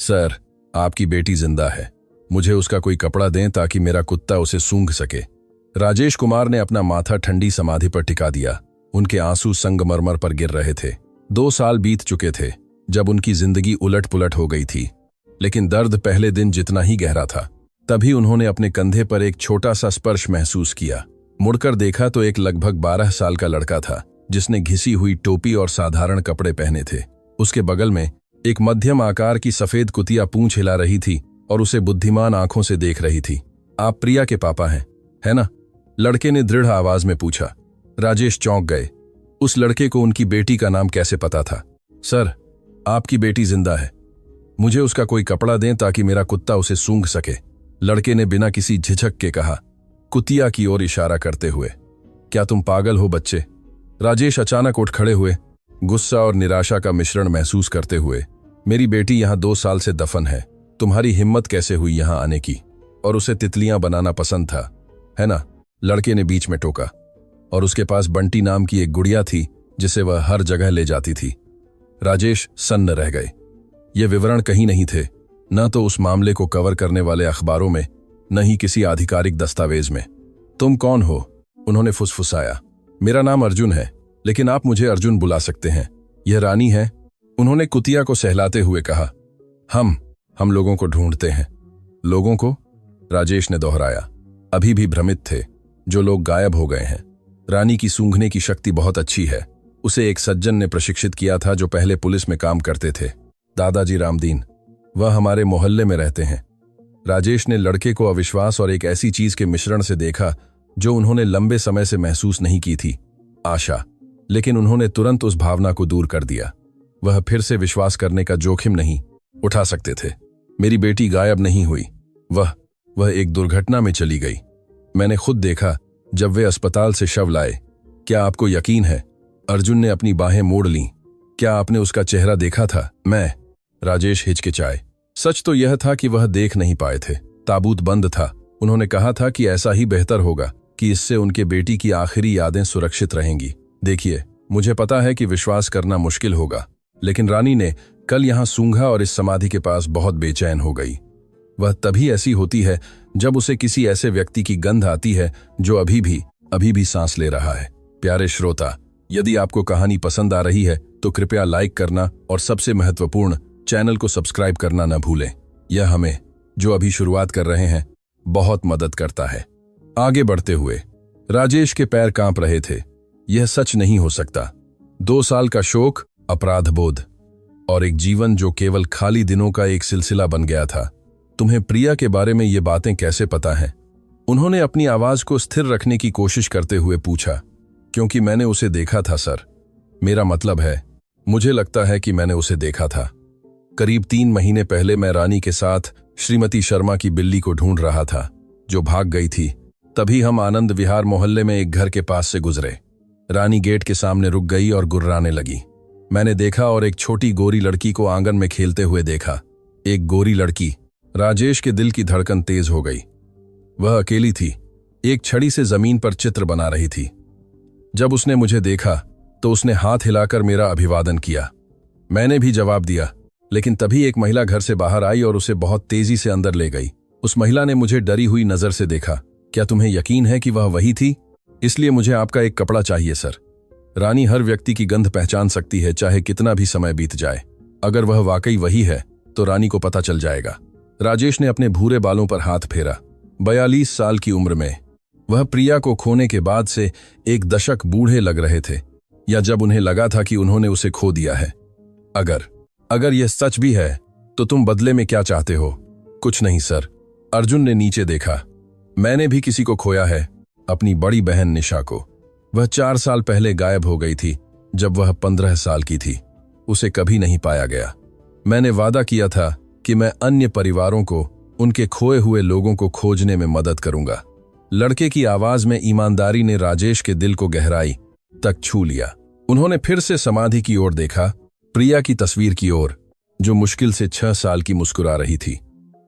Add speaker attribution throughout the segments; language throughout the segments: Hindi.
Speaker 1: सर, आपकी बेटी जिंदा है। मुझे उसका कोई कपड़ा दें ताकि मेरा कुत्ता उसे सूंघ सके। राजेश कुमार ने अपना माथा ठंडी समाधि पर टिका दिया। उनके आंसू संगमरमर पर गिर रहे थे। 2 साल बीत चुके थे जब उनकी जिंदगी उलट पुलट हो गई थी, लेकिन दर्द पहले दिन जितना ही गहरा था। तभी उन्होंने अपने कंधे पर एक छोटा सा स्पर्श महसूस किया। मुड़कर देखा तो एक लगभग 12 साल का लड़का था, जिसने घिसी हुई टोपी और साधारण कपड़े पहने थे। उसके बगल में एक मध्यम आकार की सफेद कुतिया पूंछ हिला रही थी और उसे बुद्धिमान आंखों से देख रही थी। आप प्रिया के पापा हैं, है ना? लड़के ने दृढ़ आवाज में पूछा। राजेश चौंक गए। उस लड़के को उनकी बेटी का नाम कैसे पता था? सर, आपकी बेटी जिंदा है। मुझे उसका कोई कपड़ा दें ताकि मेरा कुत्ता उसे सूंघ सके, लड़के ने बिना किसी झिझक के कहा, कुतिया की ओर इशारा करते हुए। क्या तुम पागल हो बच्चे? राजेश अचानक उठ खड़े हुए, गुस्सा और निराशा का मिश्रण महसूस करते हुए। मेरी बेटी यहां 2 साल से दफन है। तुम्हारी हिम्मत कैसे हुई यहां आने की? और उसे तितलियां बनाना पसंद था, है ना? लड़के ने बीच में टोका। और उसके पास बंटी नाम की एक गुड़िया थी जिसे वह हर जगह ले जाती थी। राजेश सन्न रह गए। ये विवरण कहीं नहीं थे, न तो उस मामले को कवर करने वाले अखबारों में, न ही किसी आधिकारिक दस्तावेज में। तुम कौन हो? उन्होंने फुसफुसाया। मेरा नाम अर्जुन है, लेकिन आप मुझे अर्जुन बुला सकते हैं। यह रानी है, उन्होंने कुतिया को सहलाते हुए कहा। हम लोगों को ढूंढते हैं। लोगों को? राजेश ने दोहराया। अभी भी भ्रमित थे। जो लोग गायब हो गए हैं। रानी की सूंघने की शक्ति बहुत अच्छी है। उसे एक सज्जन ने प्रशिक्षित किया था जो पहले पुलिस में काम करते थे, दादाजी रामदीन। वह हमारे मोहल्ले में रहते हैं। राजेश ने लड़के को अविश्वास और एक ऐसी चीज के मिश्रण से देखा जो उन्होंने लंबे समय से महसूस नहीं की थी, आशा। लेकिन उन्होंने तुरंत उस भावना को दूर कर दिया। वह फिर से विश्वास करने का जोखिम नहीं उठा सकते थे। मेरी बेटी गायब नहीं हुई। वह एक दुर्घटना में चली गई। मैंने खुद देखा जब वे अस्पताल से शव लाए। क्या आपको यकीन है? अर्जुन ने अपनी बाहें मोड़ लीं। क्या आपने उसका चेहरा देखा था? मैं? राजेश हिचकिचाए। सच तो यह था कि वह देख नहीं पाए थे। ताबूत बंद था। उन्होंने कहा था कि ऐसा ही बेहतर होगा कि इससे उनके बेटी की आखिरी यादें सुरक्षित रहेंगी। देखिए, मुझे पता है कि विश्वास करना मुश्किल होगा, लेकिन रानी ने कल यहां सूंघा और इस समाधि के पास बहुत बेचैन हो गई। वह तभी ऐसी होती है जब उसे किसी ऐसे व्यक्ति की गंध आती है जो अभी भी सांस ले रहा है। प्यारे श्रोता, यदि आपको कहानी पसंद आ रही है तो कृपया लाइक करना और सबसे महत्वपूर्ण, चैनल को सब्सक्राइब करना न भूलें। यह हमें, जो अभी शुरुआत कर रहे हैं, बहुत मदद करता है। आगे बढ़ते हुए राजेश के पैर कांप रहे थे। यह सच नहीं हो सकता। 2 साल का शोक, अपराध बोध और एक जीवन जो केवल खाली दिनों का एक सिलसिला बन गया था। तुम्हें प्रिया के बारे में ये बातें कैसे पता हैं? उन्होंने अपनी आवाज को स्थिर रखने की कोशिश करते हुए पूछा। क्योंकि मैंने उसे देखा था सर। मेरा मतलब है, मुझे लगता है कि मैंने उसे देखा था। करीब 3 महीने पहले मैं रानी के साथ श्रीमती शर्मा की बिल्ली को ढूंढ रहा था, जो भाग गई थी। तभी हम आनंद विहार मोहल्ले में एक घर के पास से गुजरे। रानी गेट के सामने रुक गई और गुर्राने लगी। मैंने देखा और एक छोटी गोरी लड़की को आंगन में खेलते हुए देखा। एक गोरी लड़की। राजेश के दिल की धड़कन तेज हो गई। वह अकेली थी, एक छड़ी से जमीन पर चित्र बना रही थी। जब उसने मुझे देखा तो उसने हाथ हिलाकर मेरा अभिवादन किया। मैंने भी जवाब दिया, लेकिन तभी एक महिला घर से बाहर आई और उसे बहुत तेजी से अंदर ले गई। उस महिला ने मुझे डरी हुई नजर से देखा। क्या तुम्हें यकीन है कि वह वही थी? इसलिए मुझे आपका एक कपड़ा चाहिए सर। रानी हर व्यक्ति की गंध पहचान सकती है, चाहे कितना भी समय बीत जाए। अगर वह वाकई वही है तो रानी को पता चल जाएगा। राजेश ने अपने भूरे बालों पर हाथ फेरा। 42 साल की उम्र में वह प्रिया को खोने के बाद से एक दशक बूढ़े लग रहे थे, या जब उन्हें लगा था कि उन्होंने उसे खो दिया है। अगर यह सच भी है तो तुम बदले में क्या चाहते हो? कुछ नहीं सर। अर्जुन ने नीचे देखा। मैंने भी किसी को खोया है, अपनी बड़ी बहन निशा को। वह 4 साल पहले गायब हो गई थी, जब वह 15 साल की थी। उसे कभी नहीं पाया गया। मैंने वादा किया था कि मैं अन्य परिवारों को, उनके खोए हुए लोगों को खोजने में मदद करूंगा। लड़के की आवाज में ईमानदारी ने राजेश के दिल को गहराई तक छू लिया। उन्होंने फिर से समाधि की ओर देखा, प्रिया की तस्वीर की ओर, जो मुश्किल से 6 साल की मुस्कुरा रही थी।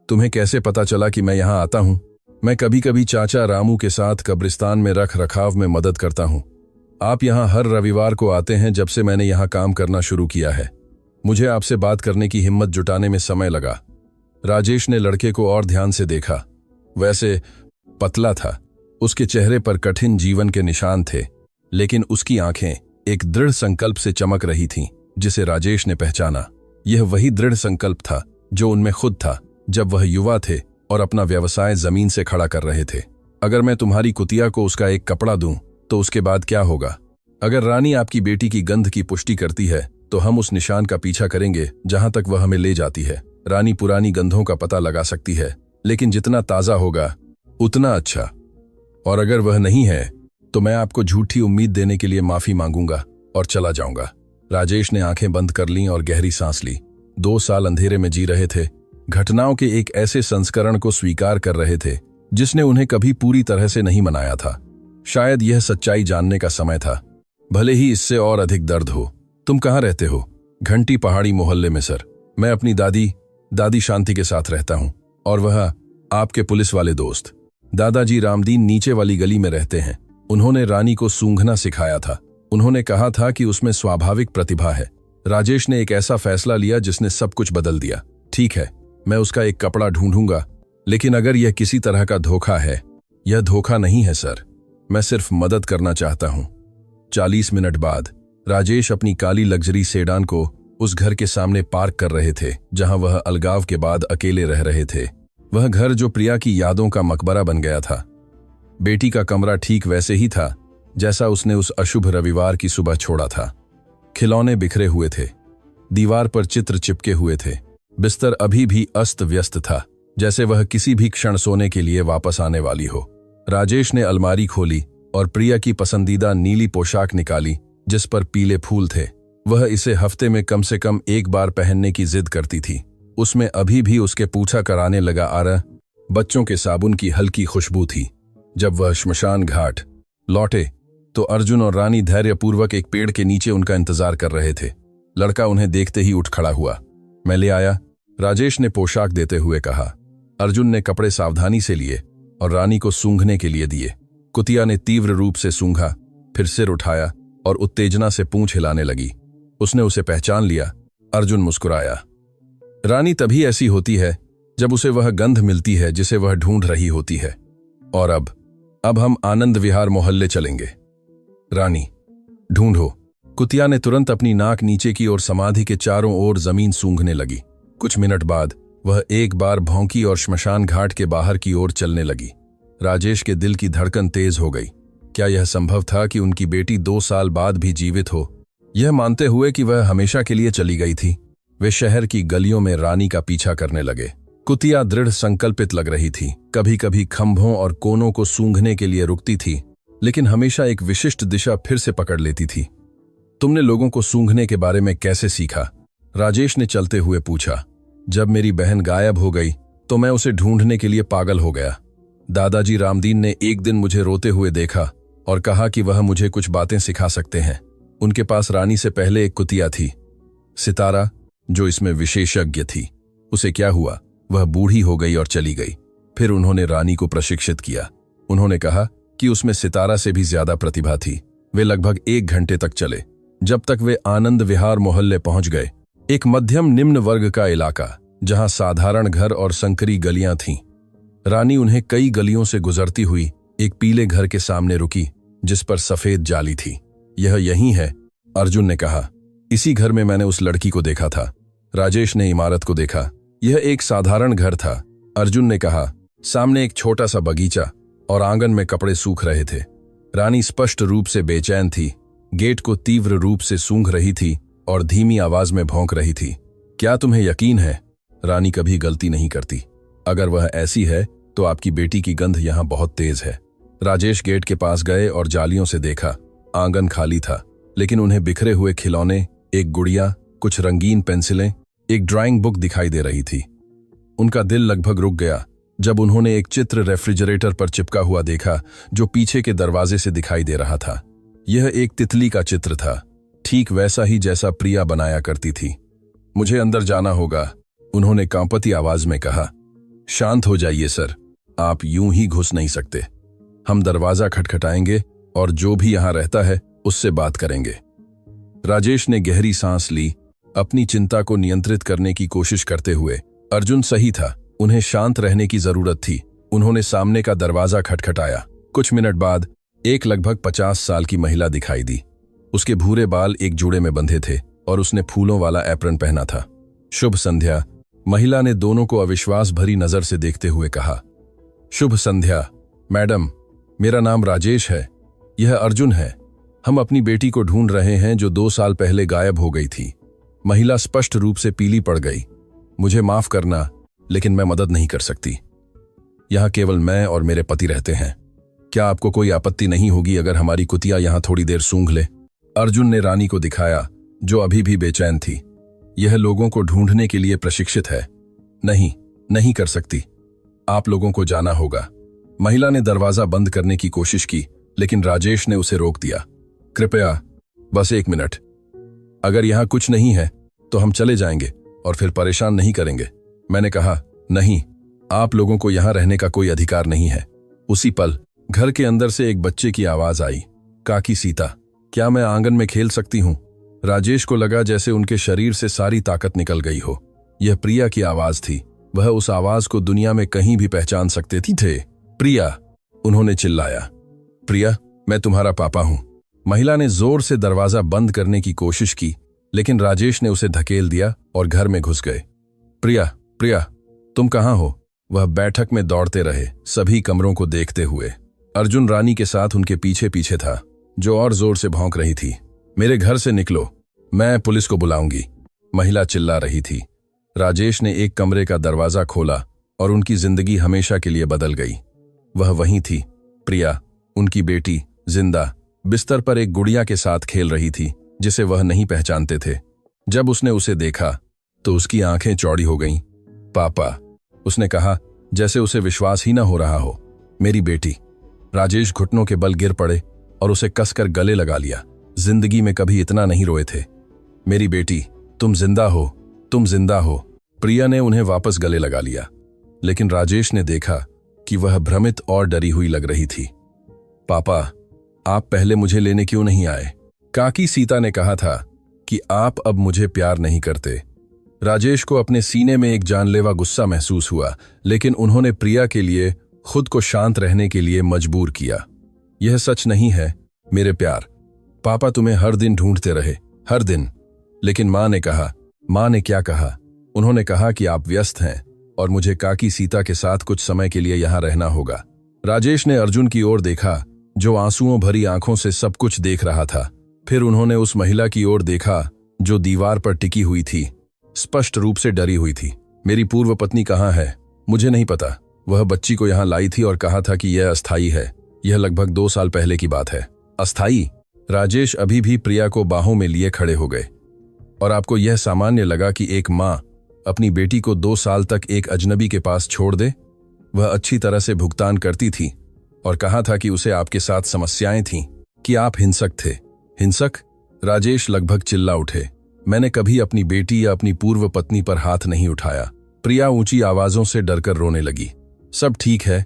Speaker 1: तुम्हें कैसे पता चला कि मैं यहां आता हूं? मैं कभी कभी चाचा रामू के साथ कब्रिस्तान में रख रखाव में मदद करता हूं। आप यहां हर रविवार को आते हैं जब से मैंने यहां काम करना शुरू किया है। मुझे आपसे बात करने की हिम्मत जुटाने में समय लगा। राजेश ने लड़के को और ध्यान से देखा। वैसे पतला था, उसके चेहरे पर कठिन जीवन के निशान थे, लेकिन उसकी आंखें एक दृढ़ संकल्प से चमक रही थीं, जिसे राजेश ने पहचाना। यह वही दृढ़ संकल्प था जो उनमें खुद था जब वह युवा थे और अपना व्यवसाय जमीन से खड़ा कर रहे थे। अगर मैं तुम्हारी कुतिया को उसका एक कपड़ा दूं तो उसके बाद क्या होगा? अगर रानी आपकी बेटी की गंध की पुष्टि करती है तो हम उस निशान का पीछा करेंगे जहां तक वह हमें ले जाती है। रानी पुरानी गंधों का पता लगा सकती है, लेकिन जितना ताजा होगा उतना अच्छा। और अगर वह नहीं है तो मैं आपको झूठी उम्मीद देने के लिए माफी मांगूंगा और चला जाऊंगा। राजेश ने आंखें बंद कर लीं और गहरी सांस ली। 2 साल अंधेरे में जी रहे थे, घटनाओं के एक ऐसे संस्करण को स्वीकार कर रहे थे जिसने उन्हें कभी पूरी तरह से नहीं मनाया था। शायद यह सच्चाई जानने का समय था, भले ही इससे और अधिक दर्द हो। तुम कहाँ रहते हो? घंटी पहाड़ी मोहल्ले में सर। मैं अपनी दादी शांति के साथ रहता हूँ, और वह आपके पुलिस वाले दोस्त दादाजी रामदीन नीचे वाली गली में रहते हैं। उन्होंने रानी को सूंघना सिखाया था। उन्होंने कहा था कि उसमें स्वाभाविक प्रतिभा है। राजेश ने एक ऐसा फैसला लिया जिसने सब कुछ बदल दिया। ठीक है, मैं उसका एक कपड़ा ढूंढूंगा, लेकिन अगर यह किसी तरह का धोखा है। यह धोखा नहीं है सर, मैं सिर्फ मदद करना चाहता हूं। 40 मिनट बाद राजेश अपनी काली लग्जरी सेडान को उस घर के सामने पार्क कर रहे थे जहां वह अलगाव के बाद अकेले रह रहे थे। वह घर जो प्रिया की यादों का मकबरा बन गया था। बेटी का कमरा ठीक वैसे ही था जैसा उसने उस अशुभ रविवार की सुबह छोड़ा था। खिलौने बिखरे हुए थे, दीवार पर चित्र चिपके हुए थे। बिस्तर अभी भी अस्त व्यस्त था, जैसे वह किसी भी क्षण सोने के लिए वापस आने वाली हो। राजेश ने अलमारी खोली और प्रिया की पसंदीदा नीली पोशाक निकाली जिस पर पीले फूल थे। वह इसे हफ्ते में कम से कम एक बार पहनने की जिद करती थी। उसमें अभी भी उसके पूछा कराने लगा बच्चों के साबुन की हल्की खुशबू थी। जब वह श्मशान घाट लौटे तो अर्जुन और रानी धैर्यपूर्वक एक पेड़ के नीचे उनका इंतजार कर रहे थे। लड़का उन्हें देखते ही उठ खड़ा हुआ। मैं ले आया, राजेश ने पोशाक देते हुए कहा। अर्जुन ने कपड़े सावधानी से लिए और रानी को सूंघने के लिए दिए। कुतिया ने तीव्र रूप से सूंघा, फिर सिर उठाया और उत्तेजना से पूंछ हिलाने लगी। उसने उसे पहचान लिया। अर्जुन मुस्कुराया। रानी तभी ऐसी होती है जब उसे वह गंध मिलती है जिसे वह ढूंढ रही होती है। और अब हम आनंद विहार मोहल्ले चलेंगे। रानी, ढूंढो। कुतिया ने तुरंत अपनी नाक नीचे की और समाधि के चारों ओर जमीन सूंघने लगी। कुछ मिनट बाद वह एक बार भौंकी और श्मशान घाट के बाहर की ओर चलने लगी। राजेश के दिल की धड़कन तेज हो गई। क्या यह संभव था कि उनकी बेटी 2 साल बाद भी जीवित हो, यह मानते हुए कि वह हमेशा के लिए चली गई थी? वे शहर की गलियों में रानी का पीछा करने लगे। कुतिया दृढ़ संकल्पित लग रही थी। कभी कभी खंभों और कोनों को सूंघने के लिए रुकती थी, लेकिन हमेशा एक विशिष्ट दिशा फिर से पकड़ लेती थी। तुमने लोगों को सूंघने के बारे में कैसे सीखा? राजेश ने चलते हुए पूछा। जब मेरी बहन गायब हो गई तो मैं उसे ढूंढने के लिए पागल हो गया। दादाजी रामदीन ने एक दिन मुझे रोते हुए देखा और कहा कि वह मुझे कुछ बातें सिखा सकते हैं। उनके पास रानी से पहले एक कुतिया थी, सितारा, जो इसमें विशेषज्ञ थी। उसे क्या हुआ? वह बूढ़ी हो गई और चली गई। फिर उन्होंने रानी को प्रशिक्षित किया। उन्होंने कहा कि उसमें सितारा से भी ज्यादा प्रतिभा थी। वे लगभग 1 घंटे तक चले, जब तक वे आनंद विहार मोहल्ले पहुंच गए, एक मध्यम निम्न वर्ग का इलाका जहां साधारण घर और संकरी गलियां थीं। रानी उन्हें कई गलियों से गुजरती हुई एक पीले घर के सामने रुकी जिस पर सफेद जाली थी। यह यही है, अर्जुन ने कहा। इसी घर में मैंने उस लड़की को देखा था। राजेश ने इमारत को देखा। यह एक साधारण घर था, अर्जुन ने कहा। सामने एक छोटा सा बगीचा और आंगन में कपड़े सूख रहे थे। रानी स्पष्ट रूप से बेचैन थी, गेट को तीव्र रूप से सूंघ रही थी और धीमी आवाज में भौंक रही थी। क्या तुम्हें यकीन है? रानी कभी गलती नहीं करती। अगर वह ऐसी है तो आपकी बेटी की गंध यहां बहुत तेज है। राजेश गेट के पास गए और जालियों से देखा। आंगन खाली था, लेकिन उन्हें बिखरे हुए खिलौने, एक गुड़िया, कुछ रंगीन पेंसिलें, एक ड्राइंग बुक दिखाई दे रही थी। उनका दिल लगभग रुक गया जब उन्होंने एक चित्र रेफ्रिजरेटर पर चिपका हुआ देखा जो पीछे के दरवाजे से दिखाई दे रहा था। यह एक तितली का चित्र था, ठीक वैसा ही जैसा प्रिया बनाया करती थी। मुझे अंदर जाना होगा, उन्होंने कांपती आवाज में कहा। शांत हो जाइए सर, आप यूं ही घुस नहीं सकते। हम दरवाजा खटखटाएंगे और जो भी यहां रहता है उससे बात करेंगे। राजेश ने गहरी सांस ली अपनी चिंता को नियंत्रित करने की कोशिश करते हुए। अर्जुन सही था, उन्हें शांत रहने की जरूरत थी। उन्होंने सामने का दरवाजा खटखटाया। कुछ मिनट बाद एक लगभग 50 साल की महिला दिखाई दी। उसके भूरे बाल एक जूड़े में बंधे थे और उसने फूलों वाला एप्रन पहना था। शुभ संध्या, महिला ने दोनों को अविश्वास भरी नजर से देखते हुए कहा। शुभ संध्या मैडम, मेरा नाम राजेश है, यह अर्जुन है। हम अपनी बेटी को ढूंढ रहे हैं जो 2 साल पहले गायब हो गई थी। महिला स्पष्ट रूप से पीली पड़ गई। मुझे माफ करना, लेकिन मैं मदद नहीं कर सकती। यहां केवल मैं और मेरे पति रहते हैं। क्या आपको कोई आपत्ति नहीं होगी अगर हमारी कुतिया यहां थोड़ी देर सूंघ ले? अर्जुन ने रानी को दिखाया, जो अभी भी बेचैन थी। यह लोगों को ढूंढने के लिए प्रशिक्षित है। नहीं कर सकती। आप लोगों को जाना होगा। महिला ने दरवाजा बंद करने की कोशिश की, लेकिन राजेश ने उसे रोक दिया। कृपया बस 1 मिनट। अगर यहां कुछ नहीं है तो हम चले जाएंगे और फिर परेशान नहीं करेंगे। मैंने कहा, नहीं, आप लोगों को यहां रहने का कोई अधिकार नहीं है। उसी पल घर के अंदर से एक बच्चे की आवाज आई, काकी सीता, क्या मैं आंगन में खेल सकती हूं? राजेश को लगा जैसे उनके शरीर से सारी ताकत निकल गई हो। यह प्रिया की आवाज थी। वह उस आवाज को दुनिया में कहीं भी पहचान सकते थे। प्रिया, उन्होंने चिल्लाया। प्रिया, मैं तुम्हारा पापा हूं। महिला ने जोर से दरवाजा बंद करने की कोशिश की, लेकिन राजेश ने उसे धकेल दिया और घर में घुस गए। प्रिया, तुम कहां हो? वह बैठक में दौड़ते रहे, सभी कमरों को देखते हुए। अर्जुन रानी के साथ उनके पीछे पीछे था, जो और जोर से भौंक रही थी। मेरे घर से निकलो, मैं पुलिस को बुलाऊंगी, महिला चिल्ला रही थी। राजेश ने एक कमरे का दरवाजा खोला और उनकी जिंदगी हमेशा के लिए बदल गई। वह वहीं थी, प्रिया, उनकी बेटी, जिंदा, बिस्तर पर एक गुड़िया के साथ खेल रही थी, जिसे वह नहीं पहचानते थे। जब उसने उसे देखा तो उसकी आंखें चौड़ी हो गईं। पापा, उसने कहा, जैसे उसे विश्वास ही न हो रहा हो। मेरी बेटी। राजेश घुटनों के बल गिर पड़े और उसे कसकर गले लगा लिया। जिंदगी में कभी इतना नहीं रोए थे। मेरी बेटी, तुम जिंदा हो, तुम जिंदा हो। प्रिया ने उन्हें वापस गले लगा लिया, लेकिन राजेश ने देखा कि वह भ्रमित और डरी हुई लग रही थी। पापा, आप पहले मुझे लेने क्यों नहीं आए? काकी सीता ने कहा था कि आप अब मुझे प्यार नहीं करते। राजेश को अपने सीने में एक जानलेवा गुस्सा महसूस हुआ, लेकिन उन्होंने प्रिया के लिए खुद को शांत रहने के लिए मजबूर किया। यह सच नहीं है मेरे प्यार। पापा तुम्हें हर दिन ढूंढते रहे, हर दिन। लेकिन मां ने कहा। मां ने क्या कहा? उन्होंने कहा कि आप व्यस्त हैं और मुझे काकी सीता के साथ कुछ समय के लिए यहां रहना होगा। राजेश ने अर्जुन की ओर देखा, जो आंसुओं भरी आंखों से सब कुछ देख रहा था। फिर उन्होंने उस महिला की ओर देखा जो दीवार पर टिकी हुई थी, स्पष्ट रूप से डरी हुई थी। मेरी पूर्व पत्नी कहाँ है? मुझे नहीं पता। वह बच्ची को यहां लाई थी और कहा था कि यह अस्थायी है। यह लगभग 2 साल पहले की बात है। अस्थायी? राजेश अभी भी प्रिया को बाहों में लिए खड़े हो गए। और आपको यह सामान्य लगा कि एक मां अपनी बेटी को 2 साल तक एक अजनबी के पास छोड़ दे? वह अच्छी तरह से भुगतान करती थी और कहा था कि उसे आपके साथ समस्याएं थीं, कि आप हिंसक थे। हिंसक? राजेश लगभग चिल्ला उठे। मैंने कभी अपनी बेटी या अपनी पूर्व पत्नी पर हाथ नहीं उठाया। प्रिया ऊंची आवाजों से डरकर रोने लगी। सब ठीक है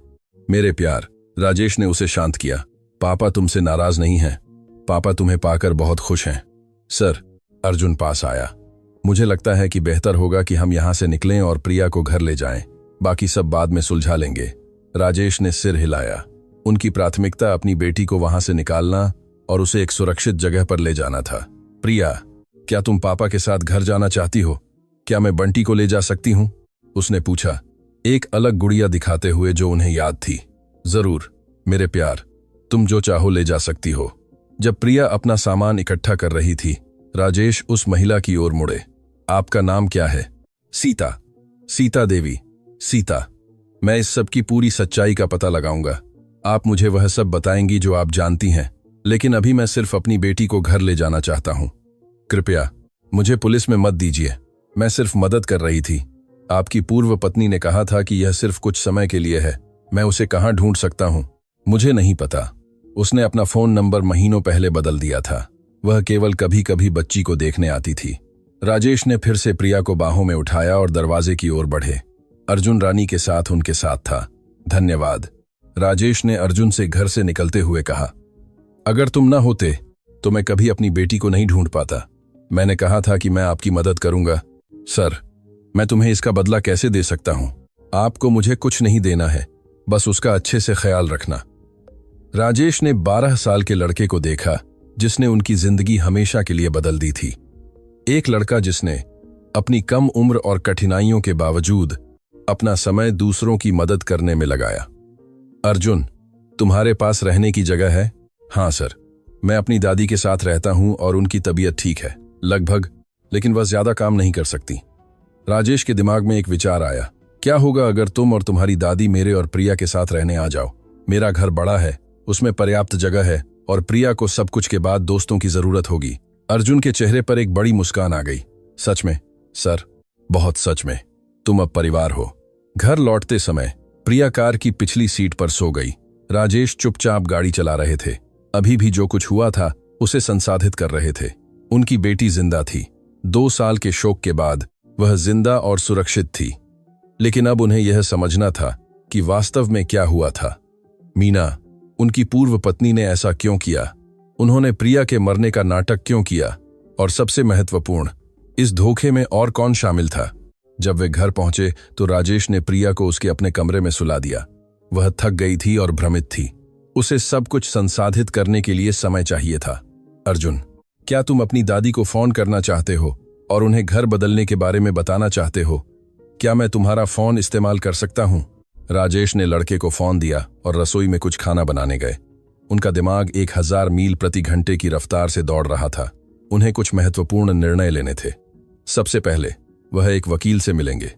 Speaker 1: मेरे प्यार, राजेश ने उसे शांत किया। पापा तुमसे नाराज नहीं हैं। पापा तुम्हें पाकर बहुत खुश हैं। सर, अर्जुन पास आया। मुझे लगता है कि बेहतर होगा कि हम यहां से निकलें और प्रिया को घर ले जाएं। बाकी सब बाद में सुलझा लेंगे। राजेश ने सिर हिलाया। उनकी प्राथमिकता अपनी बेटी को वहां से निकालना और उसे एक सुरक्षित जगह पर ले जाना था। प्रिया, क्या तुम पापा के साथ घर जाना चाहती हो? क्या मैं बंटी को ले जा सकती हूं? उसने पूछा, एक अलग गुड़िया दिखाते हुए जो उन्हें याद थी। जरूर मेरे प्यार, तुम जो चाहो ले जा सकती हो। जब प्रिया अपना सामान इकट्ठा कर रही थी, राजेश उस महिला की ओर मुड़े। आपका नाम क्या है? सीता। सीता देवी। सीता, मैं इस सब की पूरी सच्चाई का पता लगाऊंगा। आप मुझे वह सब बताएंगी जो आप जानती हैं, लेकिन अभी मैं सिर्फ अपनी बेटी को घर ले जाना चाहता हूं। कृपया मुझे पुलिस में मत दीजिए। मैं सिर्फ मदद कर रही थी। आपकी पूर्व पत्नी ने कहा था कि यह सिर्फ कुछ समय के लिए है। मैं उसे कहां ढूंढ सकता हूं? मुझे नहीं पता। उसने अपना फोन नंबर महीनों पहले बदल दिया था। वह केवल कभी कभी बच्ची को देखने आती थी। राजेश ने फिर से प्रिया को बाहों में उठाया और दरवाजे की ओर बढ़े। अर्जुन रानी के साथ उनके साथ था। धन्यवाद, राजेश ने अर्जुन से घर से निकलते हुए कहा। अगर तुम न होते तो मैं कभी अपनी बेटी को नहीं ढूंढ पाता। मैंने कहा था कि मैं आपकी मदद करूंगा। सर, मैं तुम्हें इसका बदला कैसे दे सकता हूं? आपको मुझे कुछ नहीं देना है, बस उसका अच्छे से ख्याल रखना। राजेश ने 12 साल के लड़के को देखा जिसने उनकी जिंदगी हमेशा के लिए बदल दी थी। एक लड़का जिसने अपनी कम उम्र और कठिनाइयों के बावजूद अपना समय दूसरों की मदद करने में लगाया। अर्जुन, तुम्हारे पास रहने की जगह है? हाँ सर, मैं अपनी दादी के साथ रहता हूं और उनकी तबीयत ठीक है लगभग, लेकिन वह ज्यादा काम नहीं कर सकती। राजेश के दिमाग में एक विचार आया, क्या होगा अगर तुम और तुम्हारी दादी मेरे और प्रिया के साथ रहने आ जाओ? मेरा घर बड़ा है, उसमें पर्याप्त जगह है और प्रिया को सब कुछ के बाद दोस्तों की जरूरत होगी। अर्जुन के चेहरे पर एक बड़ी मुस्कान आ गई। सच में सर, बहुत सच में, तुम अब परिवार हो। घर लौटते समय प्रिया कार की पिछली सीट पर सो गई। राजेश चुपचाप गाड़ी चला रहे थे। अभी भी जो कुछ हुआ था उसे संसाधित कर रहे थे। उनकी बेटी जिंदा थी। 2 साल के शोक के बाद वह जिंदा और सुरक्षित थी, लेकिन अब उन्हें यह समझना था कि वास्तव में क्या हुआ था। मीना, उनकी पूर्व पत्नी ने ऐसा क्यों किया? उन्होंने प्रिया के मरने का नाटक क्यों किया? और सबसे महत्वपूर्ण, इस धोखे में और कौन शामिल था? जब वे घर पहुंचे तो राजेश ने प्रिया को उसके अपने कमरे में सुला दिया। वह थक गई थी और भ्रमित थी। उसे सब कुछ संसाधित करने के लिए समय चाहिए था। अर्जुन, क्या तुम अपनी दादी को फोन करना चाहते हो और उन्हें घर बदलने के बारे में बताना चाहते हो? क्या मैं तुम्हारा फोन इस्तेमाल कर सकता हूं? राजेश ने लड़के को फोन दिया और रसोई में कुछ खाना बनाने गए। उनका दिमाग 1000 मील प्रति घंटे की रफ्तार से दौड़ रहा था। उन्हें कुछ महत्वपूर्ण निर्णय लेने थे। सबसे पहले वह एक वकील से मिलेंगे।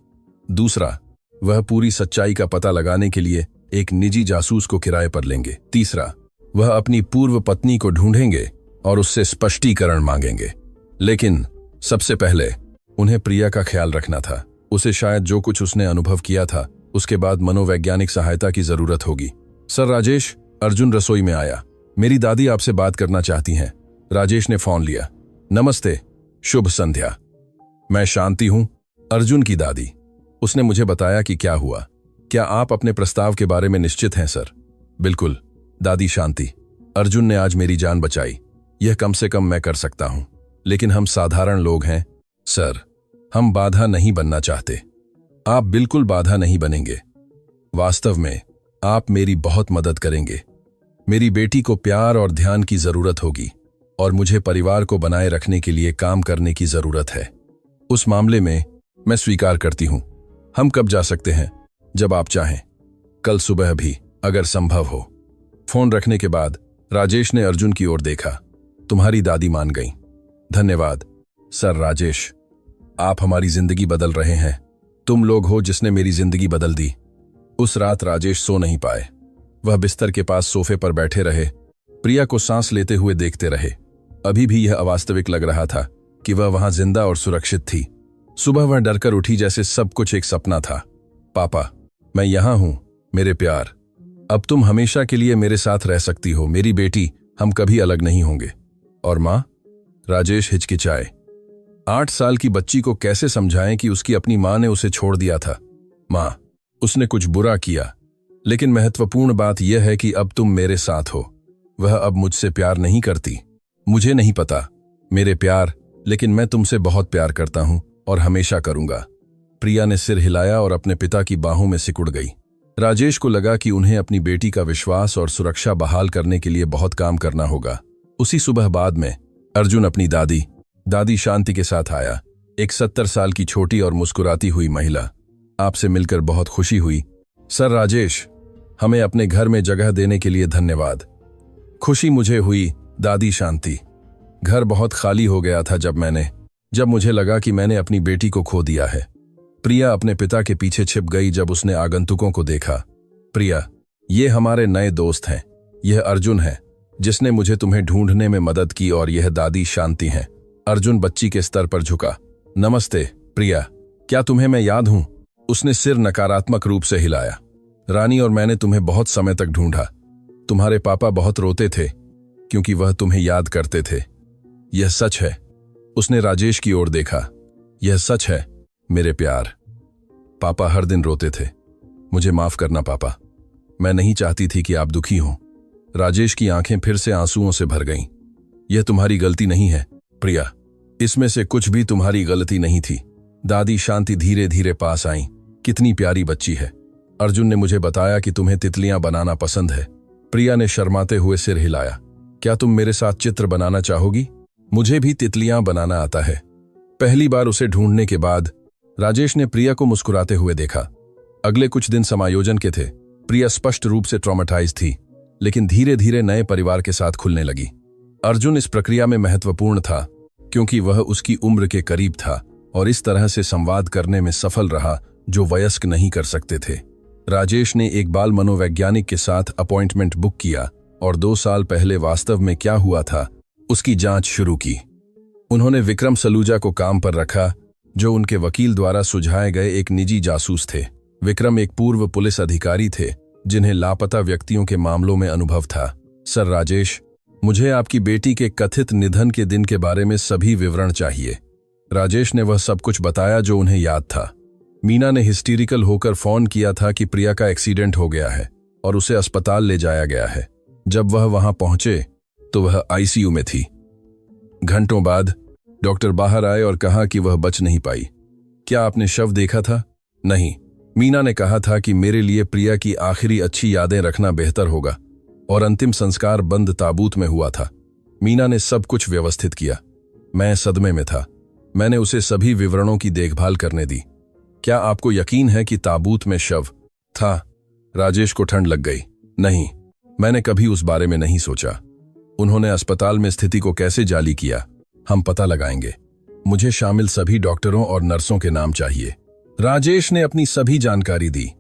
Speaker 1: दूसरा, वह पूरी सच्चाई का पता लगाने के लिए एक निजी जासूस को किराए पर लेंगे। तीसरा, वह अपनी पूर्व पत्नी को ढूंढेंगे और उससे स्पष्टीकरण मांगेंगे। लेकिन सबसे पहले उन्हें प्रिया का ख्याल रखना था। उसे शायद जो कुछ उसने अनुभव किया था उसके बाद मनोवैज्ञानिक सहायता की जरूरत होगी। सर राजेश, अर्जुन रसोई में आया। मेरी दादी आपसे बात करना चाहती हैं। राजेश ने फोन लिया। नमस्ते, शुभ संध्या। मैं शांति हूं, अर्जुन की दादी। उसने मुझे बताया कि क्या हुआ। क्या आप अपने प्रस्ताव के बारे में निश्चित हैं सर? बिल्कुल दादी शांति, अर्जुन ने आज मेरी जान बचाई। यह कम से कम मैं कर सकता हूं, लेकिन हम साधारण लोग हैं सर। हम बाधा नहीं बनना चाहते। आप बिल्कुल बाधा नहीं बनेंगे। वास्तव में आप मेरी बहुत मदद करेंगे। मेरी बेटी को प्यार और ध्यान की जरूरत होगी और मुझे परिवार को बनाए रखने के लिए काम करने की जरूरत है। उस मामले में मैं स्वीकार करती हूं। हम कब जा सकते हैं? जब आप चाहें, कल सुबह भी अगर संभव हो। फोन रखने के बाद राजेश ने अर्जुन की ओर देखा। तुम्हारी दादी मान गई। धन्यवाद सर। राजेश, आप हमारी जिंदगी बदल रहे हैं। तुम लोग हो जिसने मेरी जिंदगी बदल दी। उस रात राजेश सो नहीं पाए। वह बिस्तर के पास सोफे पर बैठे रहे, प्रिया को सांस लेते हुए देखते रहे। अभी भी यह अवास्तविक लग रहा था कि वह वहां जिंदा और सुरक्षित थी। सुबह वह डरकर उठी जैसे सब कुछ एक सपना था। पापा, मैं यहां हूं मेरे प्यार। अब तुम हमेशा के लिए मेरे साथ रह सकती हो। मेरी बेटी, हम कभी अलग नहीं होंगे। और मां? राजेश हिचकिचाए। 8 साल की बच्ची को कैसे समझाएं कि उसकी अपनी मां ने उसे छोड़ दिया था? मां, उसने कुछ बुरा किया, लेकिन महत्वपूर्ण बात यह है कि अब तुम मेरे साथ हो। वह अब मुझसे प्यार नहीं करती। मुझे नहीं पता मेरे प्यार, लेकिन मैं तुमसे बहुत प्यार करता हूं और हमेशा करूंगा। प्रिया ने सिर हिलाया और अपने पिता की बाहों में सिकुड़ गई। राजेश को लगा कि उन्हें अपनी बेटी का विश्वास और सुरक्षा बहाल करने के लिए बहुत काम करना होगा। उसी सुबह बाद में अर्जुन अपनी दादी शांति के साथ आया। एक 70 साल की छोटी और मुस्कुराती हुई महिला। आपसे मिलकर बहुत खुशी हुई सर। राजेश, हमें अपने घर में जगह देने के लिए धन्यवाद। खुशी मुझे हुई दादी शांति। घर बहुत खाली हो गया था जब मुझे लगा कि मैंने अपनी बेटी को खो दिया है। प्रिया अपने पिता के पीछे छिप गई जब उसने आगंतुकों को देखा। प्रिया, ये हमारे नए दोस्त हैं। यह अर्जुन है जिसने मुझे तुम्हें ढूंढने में मदद की, और यह दादी शांति हैं। अर्जुन बच्ची के स्तर पर झुका। नमस्ते प्रिया, क्या तुम्हें मैं याद हूं? उसने सिर नकारात्मक रूप से हिलाया। रानी और मैंने तुम्हें बहुत समय तक ढूंढा। तुम्हारे पापा बहुत रोते थे क्योंकि वह तुम्हें याद करते थे। यह सच है। उसने राजेश की ओर देखा। यह सच है मेरे प्यार। पापा हर दिन रोते थे। मुझे माफ करना पापा, मैं नहीं चाहती थी कि आप दुखी हों। राजेश की आंखें फिर से आंसुओं से भर गईं। यह तुम्हारी गलती नहीं है प्रिया। इसमें से कुछ भी तुम्हारी गलती नहीं थी। दादी शांति धीरे धीरे पास आई। कितनी प्यारी बच्ची है। अर्जुन ने मुझे बताया कि तुम्हें तितलियां बनाना पसंद है। प्रिया ने शर्माते हुए सिर हिलाया। क्या तुम मेरे साथ चित्र बनाना चाहोगी? मुझे भी तितलियां बनाना आता है। पहली बार उसे ढूंढने के बाद राजेश ने प्रिया को मुस्कुराते हुए देखा। अगले कुछ दिन समायोजन के थे। प्रिया स्पष्ट रूप से ट्रॉमेटाइज थी, लेकिन धीरे धीरे नए परिवार के साथ खुलने लगी। अर्जुन इस प्रक्रिया में महत्वपूर्ण था, क्योंकि वह उसकी उम्र के करीब था और इस तरह से संवाद करने में सफल रहा जो वयस्क नहीं कर सकते थे। राजेश ने एक बाल मनोवैज्ञानिक के साथ अपॉइंटमेंट बुक किया और 2 साल पहले वास्तव में क्या हुआ था उसकी जांच शुरू की। उन्होंने विक्रम सलूजा को काम पर रखा, जो उनके वकील द्वारा सुझाए गए एक निजी जासूस थे। विक्रम एक पूर्व पुलिस अधिकारी थे जिन्हें लापता व्यक्तियों के मामलों में अनुभव था। सर राजेश, मुझे आपकी बेटी के कथित निधन के दिन के बारे में सभी विवरण चाहिए। राजेश ने वह सब कुछ बताया जो उन्हें याद था। मीना ने हिस्टीरिकल होकर फोन किया था कि प्रिया का एक्सीडेंट हो गया है और उसे अस्पताल ले जाया गया है। जब वह वहां पहुंचे तो वह आईसीयू में थी। घंटों बाद डॉक्टर बाहर आए और कहा कि वह बच नहीं पाई। क्या आपने शव देखा था? नहीं। मीना ने कहा था कि मेरे लिए प्रिया की आखिरी अच्छी यादें रखना बेहतर होगा और अंतिम संस्कार बंद ताबूत में हुआ था। मीना ने सब कुछ व्यवस्थित किया। मैं सदमे में था। मैंने उसे सभी विवरणों की देखभाल करने दी। क्या आपको यकीन है कि ताबूत में शव था? राजेश को ठंड लग गई। नहीं, मैंने कभी उस बारे में नहीं सोचा। उन्होंने अस्पताल में स्थिति को कैसे जाली किया, हम पता लगाएंगे। मुझे शामिल सभी डॉक्टरों और नर्सों के नाम चाहिए। राजेश ने अपनी सभी जानकारी दी।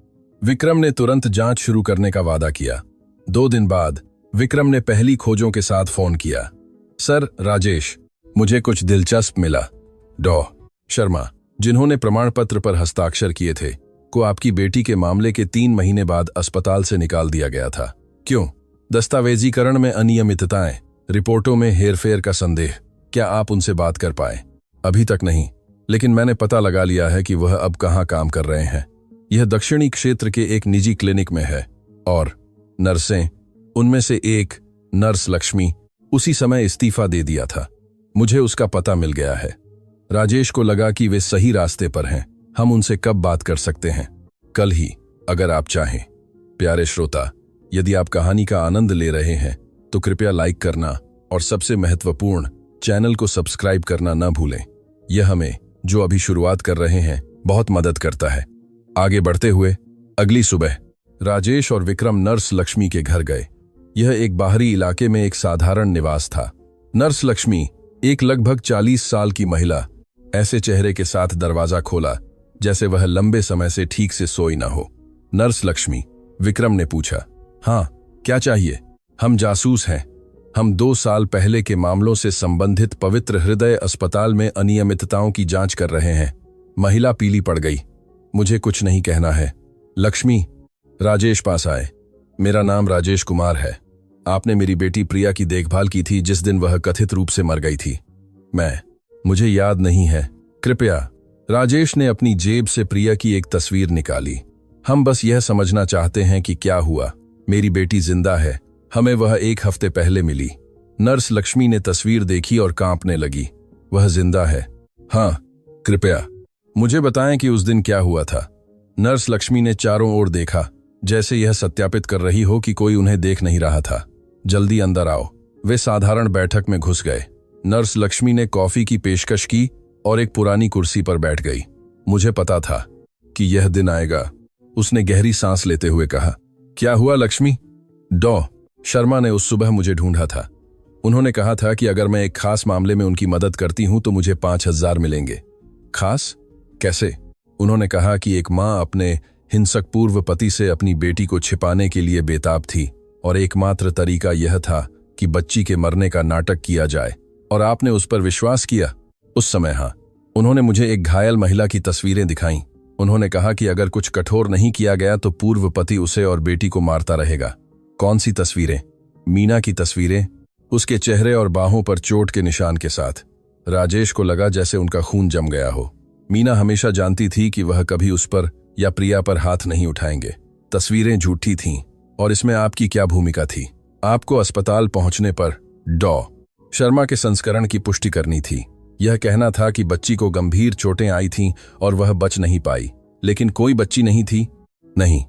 Speaker 1: विक्रम ने तुरंत जांच शुरू करने का वादा किया। 2 दिन बाद विक्रम ने पहली खोजों के साथ फोन किया। सर राजेश, मुझे कुछ दिलचस्प मिला। डॉ. शर्मा, जिन्होंने प्रमाण पत्र पर हस्ताक्षर किए थे, को आपकी बेटी के मामले के 3 महीने बाद अस्पताल से निकाल दिया गया था। क्यों? दस्तावेजीकरण में अनियमितताएं, रिपोर्टों में हेरफेर का संदेह। क्या आप उनसे बात कर पाए? अभी तक नहीं, लेकिन मैंने पता लगा लिया है कि वह अब कहाँ काम कर रहे हैं। यह दक्षिणी क्षेत्र के एक निजी क्लिनिक में है। और नर्सें, उनमें से एक नर्स लक्ष्मी उसी समय इस्तीफा दे दिया था। मुझे उसका पता मिल गया है। राजेश को लगा कि वे सही रास्ते पर हैं। हम उनसे कब बात कर सकते हैं? कल ही, अगर आप चाहें। प्यारे श्रोता, यदि आप कहानी का आनंद ले रहे हैं तो कृपया लाइक करना और सबसे महत्वपूर्ण, चैनल को सब्सक्राइब करना न भूलें। यह हमें, जो अभी शुरुआत कर रहे हैं, बहुत मदद करता है। आगे बढ़ते हुए अगली सुबह राजेश और विक्रम नर्स लक्ष्मी के घर गए। यह एक बाहरी इलाके में एक साधारण निवास था। नर्स लक्ष्मी, एक लगभग 40 साल की महिला, ऐसे चेहरे के साथ दरवाजा खोला जैसे वह लंबे समय से ठीक से सोई न हो। नर्स लक्ष्मी, विक्रम ने पूछा। हाँ, क्या चाहिए? हम जासूस हैं। हम 2 साल पहले के मामलों से संबंधित पवित्र हृदय अस्पताल में अनियमितताओं की जांच कर रहे हैं। महिला पीली पड़ गई। मुझे कुछ नहीं कहना है। लक्ष्मी, राजेश पास आए। मेरा नाम राजेश कुमार है। आपने मेरी बेटी प्रिया की देखभाल की थी जिस दिन वह कथित रूप से मर गई थी। मुझे याद नहीं है। कृपया। राजेश ने अपनी जेब से प्रिया की एक तस्वीर निकाली। हम बस यह समझना चाहते हैं कि क्या हुआ। मेरी बेटी जिंदा है। हमें वह 1 हफ्ते पहले मिली। नर्स लक्ष्मी ने तस्वीर देखी और कांपने लगी। वह जिंदा है? हाँ। कृपया मुझे बताएं कि उस दिन क्या हुआ था। नर्स लक्ष्मी ने चारों ओर देखा, जैसे यह सत्यापित कर रही हो कि कोई उन्हें देख नहीं रहा था। जल्दी अंदर आओ। वे साधारण बैठक में घुस गए। नर्स लक्ष्मी ने कॉफी की पेशकश की और एक पुरानी कुर्सी पर बैठ गई। मुझे पता था कि यह दिन आएगा, उसने गहरी सांस लेते हुए कहा। क्या हुआ लक्ष्मी? डॉ. शर्मा ने उस सुबह मुझे ढूंढा था। उन्होंने कहा था कि अगर मैं एक खास मामले में उनकी मदद करती हूं तो मुझे 5000 मिलेंगे। खास? कैसे? उन्होंने कहा कि एक मां अपने हिंसक पूर्व पति से अपनी बेटी को छिपाने के लिए बेताब थी और एकमात्र तरीका यह था कि बच्ची के मरने का नाटक किया जाए, और आपने उस पर विश्वास किया। उस समय हाँ। उन्होंने मुझे एक घायल महिला की तस्वीरें दिखाईं। उन्होंने कहा कि अगर कुछ कठोर नहीं किया गया तो पूर्व पति उसे और बेटी को मारता रहेगा। कौन सी तस्वीरें? मीना की तस्वीरें, उसके चेहरे और बाहों पर चोट के निशान के साथ। राजेश को लगा जैसे उनका खून जम गया हो। मीना हमेशा जानती थी कि वह कभी उस पर या प्रिया पर हाथ नहीं उठाएंगे। तस्वीरें झूठी थीं और इसमें आपकी क्या भूमिका थी? आपको अस्पताल पहुंचने पर डॉ. शर्मा के संस्करण की पुष्टि करनी थी। यह कहना था कि बच्ची को गंभीर चोटें आई थीं और वह बच नहीं पाई, लेकिन कोई बच्ची नहीं थी। नहीं,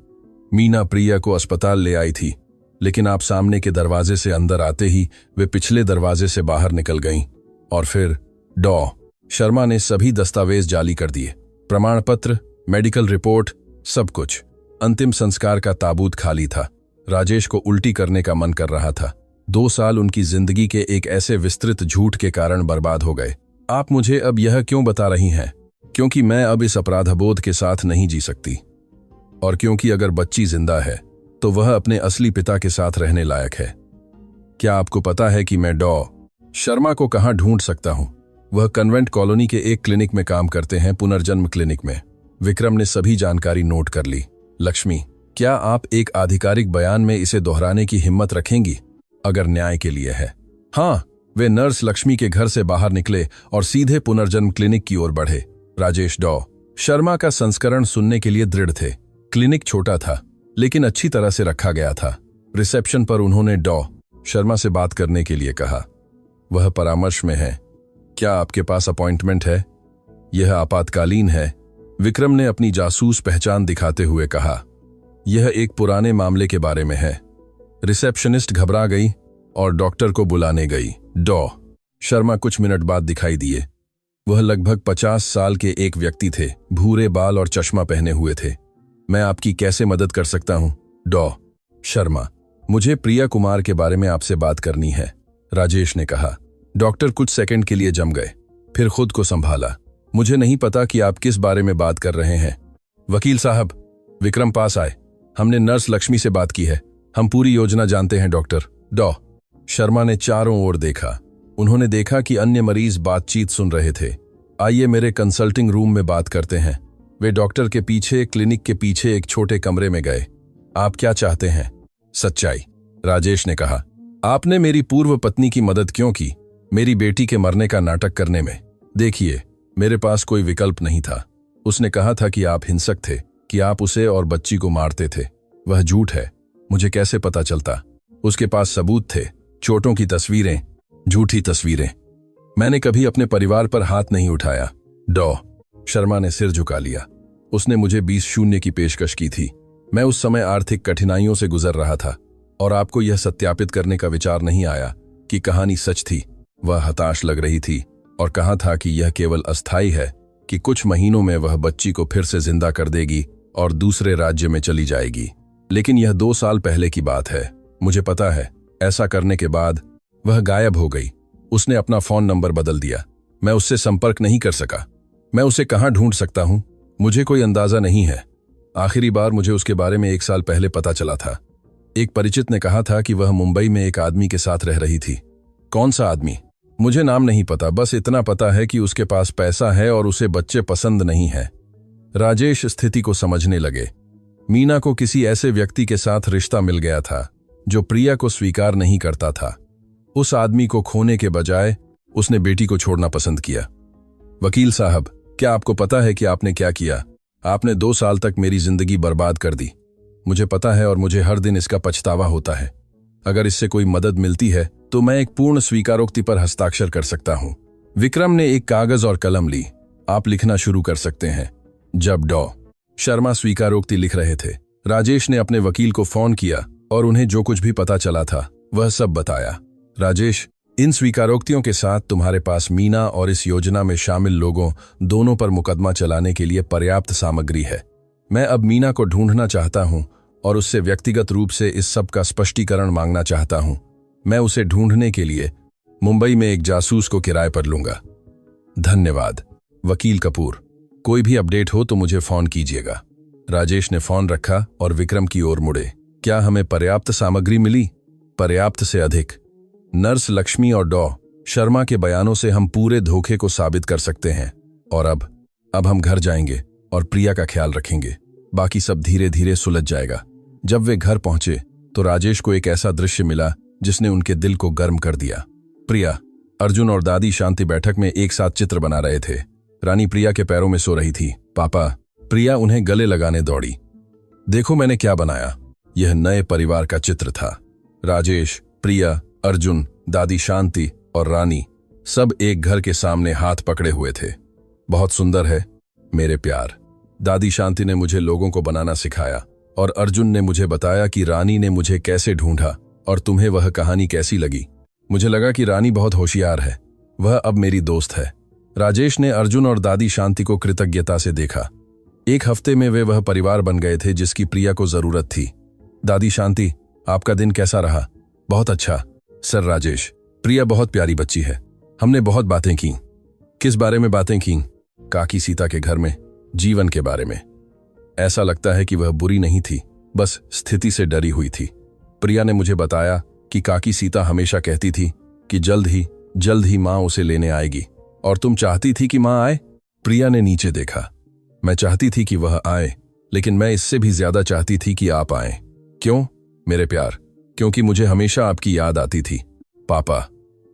Speaker 1: मीना प्रिया को अस्पताल ले आई थी, लेकिन आप सामने के दरवाजे से अंदर आते ही वे पिछले दरवाजे से बाहर निकल गईं। और फिर डॉ शर्मा ने सभी दस्तावेज जाली कर दिए, प्रमाण पत्र, मेडिकल रिपोर्ट, सब कुछ। अंतिम संस्कार का ताबूत खाली था। राजेश को उल्टी करने का मन कर रहा था। 2 साल उनकी जिंदगी के एक ऐसे विस्तृत झूठ के कारण बर्बाद हो गए। आप मुझे अब यह क्यों बता रही हैं? क्योंकि मैं अब इस अपराधबोध के साथ नहीं जी सकती, और क्योंकि अगर बच्ची जिंदा है तो वह अपने असली पिता के साथ रहने लायक है। क्या आपको पता है कि मैं डॉ शर्मा को कहां ढूंढ सकता हूं? वह कन्वेंट कॉलोनी के एक क्लिनिक में काम करते हैं, पुनर्जन्म क्लिनिक में। विक्रम ने सभी जानकारी नोट कर ली। लक्ष्मी, क्या आप एक आधिकारिक बयान में इसे दोहराने की हिम्मत रखेंगी? अगर न्याय के लिए है। हाँ। वे नर्स लक्ष्मी के घर से बाहर निकले और सीधे पुनर्जन्म क्लिनिक की ओर बढ़े। राजेश डॉ शर्मा का संस्करण सुनने के लिए दृढ़ थे। क्लिनिक छोटा था, लेकिन अच्छी तरह से रखा गया था। रिसेप्शन पर उन्होंने डॉ शर्मा से बात करने के लिए कहा। वह परामर्श में है। क्या आपके पास अपॉइंटमेंट है? यह आपातकालीन है, विक्रम ने अपनी जासूस पहचान दिखाते हुए कहा। यह एक पुराने मामले के बारे में है। रिसेप्शनिस्ट घबरा गई और डॉक्टर को बुलाने गई। डॉ शर्मा कुछ मिनट बाद दिखाई दिए। वह लगभग 50 साल के एक व्यक्ति थे, भूरे बाल और चश्मा पहने हुए थे। मैं आपकी कैसे मदद कर सकता हूं? डॉ शर्मा, मुझे प्रिया कुमार के बारे में आपसे बात करनी है, राजेश ने कहा। डॉक्टर कुछ सेकंड के लिए जम गए, फिर खुद को संभाला। मुझे नहीं पता कि आप किस बारे में बात कर रहे हैं। वकील साहब, विक्रम पास आए। हमने नर्स लक्ष्मी से बात की है। हम पूरी योजना जानते हैं डॉक्टर। डॉ शर्मा ने चारों ओर देखा। उन्होंने देखा कि अन्य मरीज बातचीत सुन रहे थे। आइए मेरे कंसल्टिंग रूम में बात करते हैं। वे डॉक्टर के पीछे क्लिनिक के पीछे एक छोटे कमरे में गए। आप क्या चाहते हैं? सच्चाई, राजेश ने कहा। आपने मेरी पूर्व पत्नी की मदद क्यों की? मेरी बेटी के मरने का नाटक करने में। देखिए, मेरे पास कोई विकल्प नहीं था। उसने कहा था कि आप हिंसक थे, कि आप उसे और बच्ची को मारते थे। वह झूठ है। मुझे कैसे पता चलता? उसके पास सबूत थे, चोटों की तस्वीरें, झूठी तस्वीरें। मैंने कभी अपने परिवार पर हाथ नहीं उठाया। डॉ शर्मा ने सिर झुका लिया। उसने मुझे 20 की पेशकश की थी। मैं उस समय आर्थिक कठिनाइयों से गुजर रहा था और आपको यह सत्यापित करने का विचार नहीं आया कि कहानी सच थी। वह हताश लग रही थी और कहा था कि यह केवल अस्थायी है, कि कुछ महीनों में वह बच्ची को फिर से जिंदा कर देगी और दूसरे राज्य में चली जाएगी। लेकिन यह 2 साल पहले की बात है। मुझे पता है, ऐसा करने के बाद वह गायब हो गई। उसने अपना फोन नंबर बदल दिया। मैं उससे संपर्क नहीं कर सका। मैं उसे कहां ढूंढ सकता हूं? मुझे कोई अंदाजा नहीं है। आखिरी बार मुझे उसके बारे में 1 साल पहले पता चला था। एक परिचित ने कहा था कि वह मुंबई में एक आदमी के साथ रह रही थी। कौन सा आदमी? मुझे नाम नहीं पता, बस इतना पता है कि उसके पास पैसा है और उसे बच्चे पसंद नहीं है। राजेश स्थिति को समझने लगे। मीना को किसी ऐसे व्यक्ति के साथ रिश्ता मिल गया था जो प्रिया को स्वीकार नहीं करता था। उस आदमी को खोने के बजाय उसने बेटी को छोड़ना पसंद किया। वकील साहब, क्या आपको पता है कि आपने क्या किया? आपने 2 साल तक मेरी जिंदगी बर्बाद कर दी। मुझे पता है और मुझे हर दिन इसका पछतावा होता है। अगर इससे कोई मदद मिलती है तो मैं एक पूर्ण स्वीकारोक्ति पर हस्ताक्षर कर सकता हूं। विक्रम ने एक कागज और कलम ली। आप लिखना शुरू कर सकते हैं। जब डॉ शर्मा स्वीकारोक्ति लिख रहे थे, राजेश ने अपने वकील को फोन किया और उन्हें जो कुछ भी पता चला था वह सब बताया। राजेश, इन स्वीकारोक्तियों के साथ तुम्हारे पास मीना और इस योजना में शामिल लोगों दोनों पर मुकदमा चलाने के लिए पर्याप्त सामग्री है। मैं अब मीना को ढूंढना चाहता हूं और उससे व्यक्तिगत रूप से इस सब का स्पष्टीकरण मांगना चाहता हूं। मैं उसे ढूंढने के लिए मुंबई में एक जासूस को किराए पर लूंगा। धन्यवाद, वकील कपूर। कोई भी अपडेट हो तो मुझे फोन कीजिएगा। राजेश ने फोन रखा और विक्रम की ओर मुड़े। क्या हमें पर्याप्त सामग्री मिली? पर्याप्त से अधिक। नर्स लक्ष्मी और डॉ शर्मा के बयानों से हम पूरे धोखे को साबित कर सकते हैं। और अब हम घर जाएंगे और प्रिया का ख्याल रखेंगे। बाकी सब धीरे धीरे सुलझ जाएगा। जब वे घर पहुंचे तो राजेश को एक ऐसा दृश्य मिला जिसने उनके दिल को गर्म कर दिया। प्रिया, अर्जुन और दादी शांति बैठक में एक साथ चित्र बना रहे थे। रानी प्रिया के पैरों में सो रही थी। पापा, प्रिया उन्हें गले लगाने दौड़ी। देखो मैंने क्या बनाया। यह नए परिवार का चित्र था। राजेश, प्रिया, अर्जुन, दादी शांति और रानी सब एक घर के सामने हाथ पकड़े हुए थे। बहुत सुंदर है मेरे प्यार। दादी शांति ने मुझे लोगों को बनाना सिखाया और अर्जुन ने मुझे बताया कि रानी ने मुझे कैसे ढूंढा और तुम्हें वह कहानी कैसी लगी। मुझे लगा कि रानी बहुत होशियार है, वह अब मेरी दोस्त है। राजेश ने अर्जुन और दादी शांति को कृतज्ञता से देखा। एक हफ्ते में वे वह परिवार बन गए थे जिसकी प्रिया को जरूरत थी। दादी शांति, आपका दिन कैसा रहा? बहुत अच्छा सर राजेश। प्रिया बहुत प्यारी बच्ची है। हमने बहुत बातें की। किस बारे में बातें की? काकी सीता के घर में जीवन के बारे में। ऐसा लगता है कि वह बुरी नहीं थी, बस स्थिति से डरी हुई थी। प्रिया ने मुझे बताया कि काकी सीता हमेशा कहती थी कि जल्द ही माँ उसे लेने आएगी, और तुम चाहती थी कि माँ आए? प्रिया ने नीचे देखा। मैं चाहती थी कि वह आए, लेकिन मैं इससे भी ज्यादा चाहती थी कि आप आएं। क्यों मेरे प्यार? क्योंकि मुझे हमेशा आपकी याद आती थी। पापा,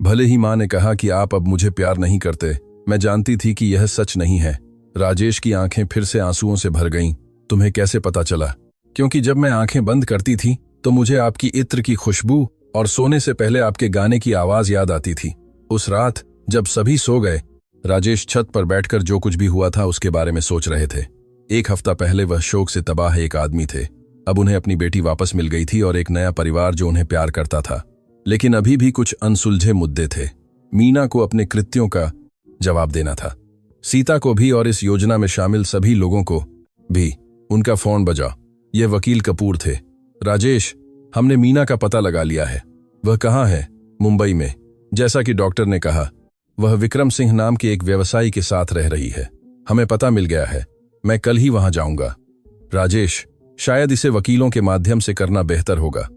Speaker 1: भले ही माँ ने कहा कि आप अब मुझे प्यार नहीं करते, मैं जानती थी कि यह सच नहीं है। राजेश की आंखें फिर से आंसुओं से भर गईं। तुम्हें कैसे पता चला? क्योंकि जब मैं आंखें बंद करती थी तो मुझे आपकी इत्र की खुशबू और सोने से पहले आपके गाने की आवाज याद आती थी। उस रात जब सभी सो गए, राजेश छत पर बैठकर जो कुछ भी हुआ था उसके बारे में सोच रहे थे। एक हफ्ता पहले वह शोक से तबाह एक आदमी थे। अब उन्हें अपनी बेटी वापस मिल गई थी और एक नया परिवार जो उन्हें प्यार करता था। लेकिन अभी भी कुछ अनसुलझे मुद्दे थे। मीना को अपने कृत्यों का जवाब देना था, सीता को भी और इस योजना में शामिल सभी लोगों को भी। उनका फोन बजा। ये वकील कपूर थे। राजेश, हमने मीना का पता लगा लिया है। वह कहाँ है? मुंबई में। जैसा कि डॉक्टर ने कहा, वह विक्रम सिंह नाम के एक व्यवसायी के साथ रह रही है। हमें पता मिल गया है। मैं कल ही वहां जाऊंगा। राजेश, शायद इसे वकीलों के माध्यम से करना बेहतर होगा।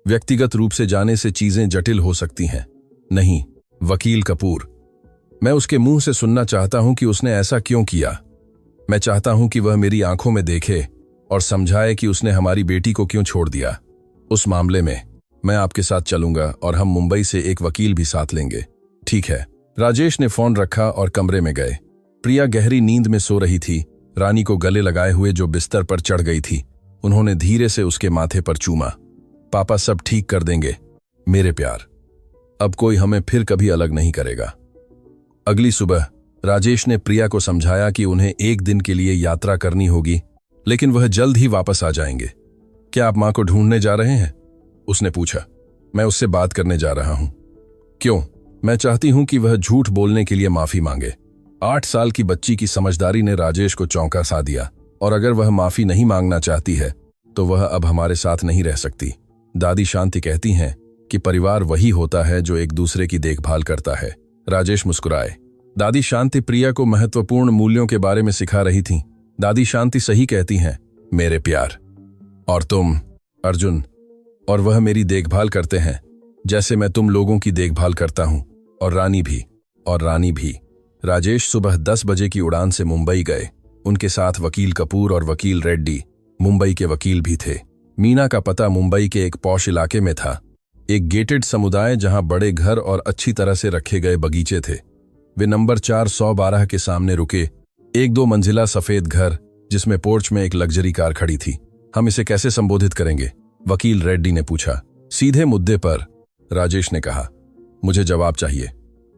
Speaker 1: व्यक्तिगत रूप से जाने से चीजें जटिल हो सकती हैं। नहीं, वकील कपूर, मैं उसके मुंह से सुनना चाहता हूं कि उसने ऐसा क्यों किया। मैं चाहता हूं कि वह मेरी आंखों में देखे और समझाए कि उसने हमारी बेटी को क्यों छोड़ दिया। उस मामले में मैं आपके साथ चलूंगा और हम मुंबई से एक वकील भी साथ लेंगे। ठीक है। राजेश ने फोन रखा और कमरे में गए। प्रिया गहरी नींद में सो रही थी। रानी को गले लगाए हुए जो बिस्तर पर चढ़ गई थी, उन्होंने धीरे से उसके माथे पर चूमा। पापा सब ठीक कर देंगे मेरे प्यार। अब कोई हमें फिर कभी अलग नहीं करेगा। अगली सुबह राजेश ने प्रिया को समझाया कि उन्हें एक दिन के लिए यात्रा करनी होगी, लेकिन वह जल्द ही वापस आ जाएंगे। क्या आप मां को ढूंढने जा रहे हैं? उसने पूछा। मैं उससे बात करने जा रहा हूं। क्यों? मैं चाहती हूं कि वह झूठ बोलने के लिए माफी मांगे। 8 साल की बच्ची की समझदारी ने राजेश को चौंका सा दिया, और अगर वह माफी नहीं मांगना चाहती है तो वह अब हमारे साथ नहीं रह सकती। दादी शांति कहती हैं कि परिवार वही होता है जो एक दूसरे की देखभाल करता है। राजेश मुस्कुराए। दादी शांति प्रिया को महत्वपूर्ण मूल्यों के बारे में सिखा रही थीं। दादी शांति सही कहती हैं मेरे प्यार। और तुम अर्जुन और वह मेरी देखभाल करते हैं जैसे मैं तुम लोगों की देखभाल करता हूं। और रानी भी। राजेश सुबह 10 बजे की उड़ान से मुंबई गए। उनके साथ वकील कपूर और वकील रेड्डी, मुंबई के वकील भी थे। मीना का पता मुंबई के एक पॉश इलाके में था, एक गेटेड समुदाय जहां बड़े घर और अच्छी तरह से रखे गए बगीचे थे। वे नंबर 412 के सामने रुके। एक 2 मंजिला सफेद घर जिसमें पोर्च में एक लग्जरी कार खड़ी थी। हम इसे कैसे संबोधित करेंगे? वकील रेड्डी ने पूछा। सीधे मुद्दे पर, राजेश ने कहा। मुझे जवाब चाहिए।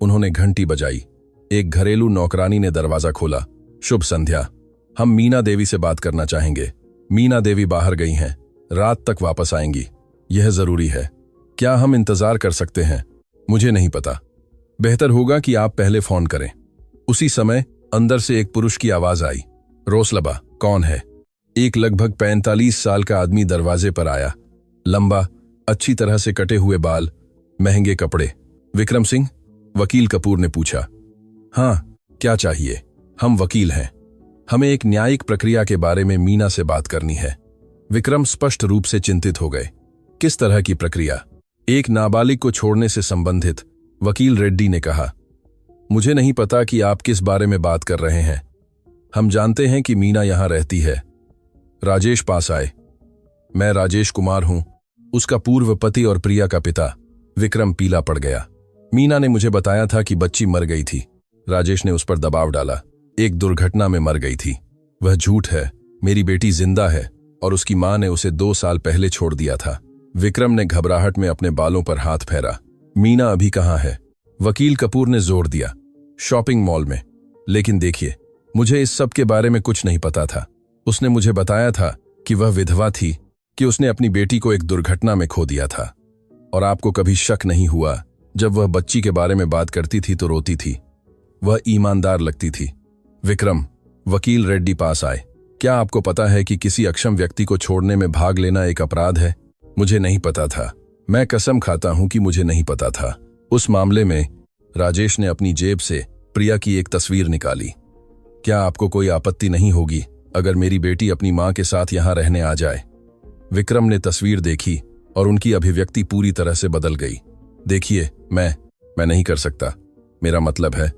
Speaker 1: उन्होंने घंटी बजाई। एक घरेलू नौकरानी ने दरवाजा खोला। शुभ संध्या, हम मीना देवी से बात करना चाहेंगे। मीना देवी बाहर गई हैं, रात तक वापस आएंगी। यह जरूरी है। क्या हम इंतजार कर सकते हैं? मुझे नहीं पता। बेहतर होगा कि आप पहले फोन करें। उसी समय अंदर से एक पुरुष की आवाज आई। रोसलबा, कौन है? एक लगभग 45 साल का आदमी दरवाजे पर आया। लंबा, अच्छी तरह से कटे हुए बाल, महंगे कपड़े। विक्रम सिंह? वकील कपूर ने पूछा। हाँ, क्या चाहिए? हम वकील हैं। हमें एक न्यायिक प्रक्रिया के बारे में मीना से बात करनी है। विक्रम स्पष्ट रूप से चिंतित हो गए। किस तरह की प्रक्रिया? एक नाबालिग को छोड़ने से संबंधित, वकील रेड्डी ने कहा। मुझे नहीं पता कि आप किस बारे में बात कर रहे हैं। हम जानते हैं कि मीना यहां रहती है। राजेश पास आए। मैं राजेश कुमार हूं, उसका पूर्व पति और प्रिया का पिता। विक्रम पीला पड़ गया। मीना ने मुझे बताया था कि बच्ची मर गई थी। राजेश ने उस पर दबाव डाला। एक दुर्घटना में मर गई थी। वह झूठ है। मेरी बेटी जिंदा है और उसकी मां ने उसे 2 साल पहले छोड़ दिया था। विक्रम ने घबराहट में अपने बालों पर हाथ फेरा। मीना अभी कहाँ है? वकील कपूर ने जोर दिया। शॉपिंग मॉल में। लेकिन देखिए, मुझे इस सब के बारे में कुछ नहीं पता था। उसने मुझे बताया था कि वह विधवा थी, कि उसने अपनी बेटी को एक दुर्घटना में खो दिया था। और आपको कभी शक नहीं हुआ जब वह बच्ची के बारे में बात करती थी तो रोती थी। वह ईमानदार लगती थी। विक्रम, वकील रेड्डी पास आए। क्या आपको पता है कि किसी अक्षम व्यक्ति को छोड़ने में भाग लेना एक अपराध है? मुझे नहीं पता था। मैं कसम खाता हूं कि मुझे नहीं पता था। उस मामले में राजेश ने अपनी जेब से प्रिया की एक तस्वीर निकाली। क्या आपको कोई आपत्ति नहीं होगी अगर मेरी बेटी अपनी मां के साथ यहां रहने आ जाए? विक्रम ने तस्वीर देखी और उनकी अभिव्यक्ति पूरी तरह से बदल गई। देखिए, मैं नहीं कर सकता। मेरा मतलब है,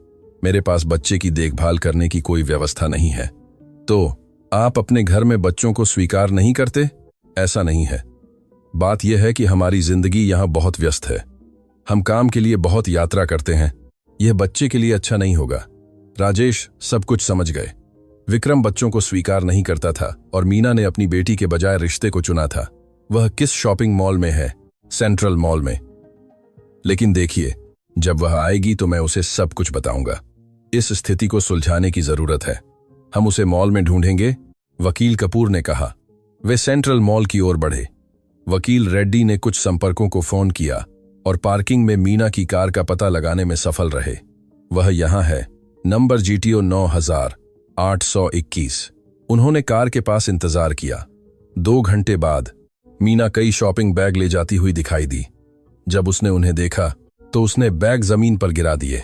Speaker 1: मेरे पास बच्चे की देखभाल करने की कोई व्यवस्था नहीं है। तो आप अपने घर में बच्चों को स्वीकार नहीं करते? ऐसा नहीं है। बात यह है कि हमारी जिंदगी यहां बहुत व्यस्त है। हम काम के लिए बहुत यात्रा करते हैं। यह बच्चे के लिए अच्छा नहीं होगा। राजेश सब कुछ समझ गए। विक्रम बच्चों को स्वीकार नहीं करता था और मीना ने अपनी बेटी के बजाय रिश्ते को चुना था। वह किस शॉपिंग मॉल में है? सेंट्रल मॉल में। लेकिन देखिए, जब वह आएगी तो मैं उसे सब कुछ बताऊंगा। इस स्थिति को सुलझाने की जरूरत है। हम उसे मॉल में ढूंढेंगे, वकील कपूर ने कहा। वे सेंट्रल मॉल की ओर बढ़े। वकील रेड्डी ने कुछ संपर्कों को फोन किया और पार्किंग में मीना की कार का पता लगाने में सफल रहे। वह यहां है, नंबर GTO 9821। उन्होंने कार के पास इंतजार किया। 2 घंटे बाद मीना कई शॉपिंग बैग ले जाती हुई दिखाई दी। जब उसने उन्हें देखा तो उसने बैग जमीन पर गिरा दिए।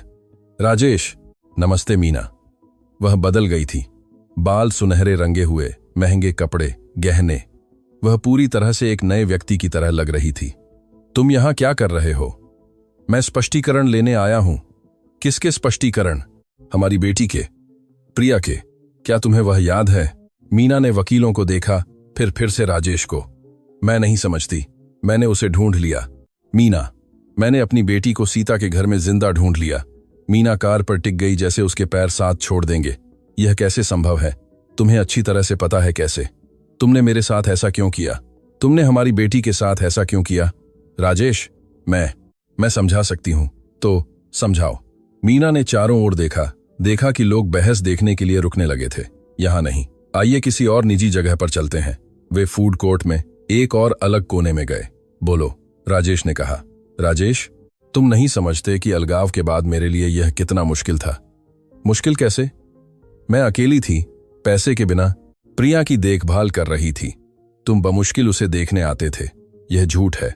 Speaker 1: राजेश, नमस्ते मीना। वह बदल गई थी। बाल सुनहरे रंगे हुए, महंगे कपड़े, गहने। वह पूरी तरह से एक नए व्यक्ति की तरह लग रही थी। तुम यहां क्या कर रहे हो? मैं स्पष्टीकरण लेने आया हूं। किसके स्पष्टीकरण? हमारी बेटी के, प्रिया के। क्या तुम्हें वह याद है? मीना ने वकीलों को देखा, फिर से राजेश को। मैं नहीं समझती। मैंने उसे ढूंढ लिया। मीना, मैंने अपनी बेटी को सीता के घर में जिंदा ढूंढ लिया। मीना कार पर टिक गई जैसे उसके पैर साथ छोड़ देंगे। यह कैसे संभव है? तुम्हें अच्छी तरह से पता है कैसे। तुमने मेरे साथ ऐसा क्यों किया? तुमने हमारी बेटी के साथ ऐसा क्यों किया? राजेश, मैं समझा सकती हूं, तो समझाओ। मीना ने चारों ओर देखा कि लोग बहस देखने के लिए रुकने लगे थे। यहां नहीं, आइए किसी और निजी जगह पर चलते हैं। वे फूड कोर्ट में एक और अलग कोने में गए। बोलो, राजेश ने कहा। राजेश, तुम नहीं समझते कि अलगाव के बाद मेरे लिए यह कितना मुश्किल था। मुश्किल कैसे? मैं अकेली थी, पैसे के बिना, प्रिया की देखभाल कर रही थी। तुम बमुश्किल उसे देखने आते थे। यह झूठ है।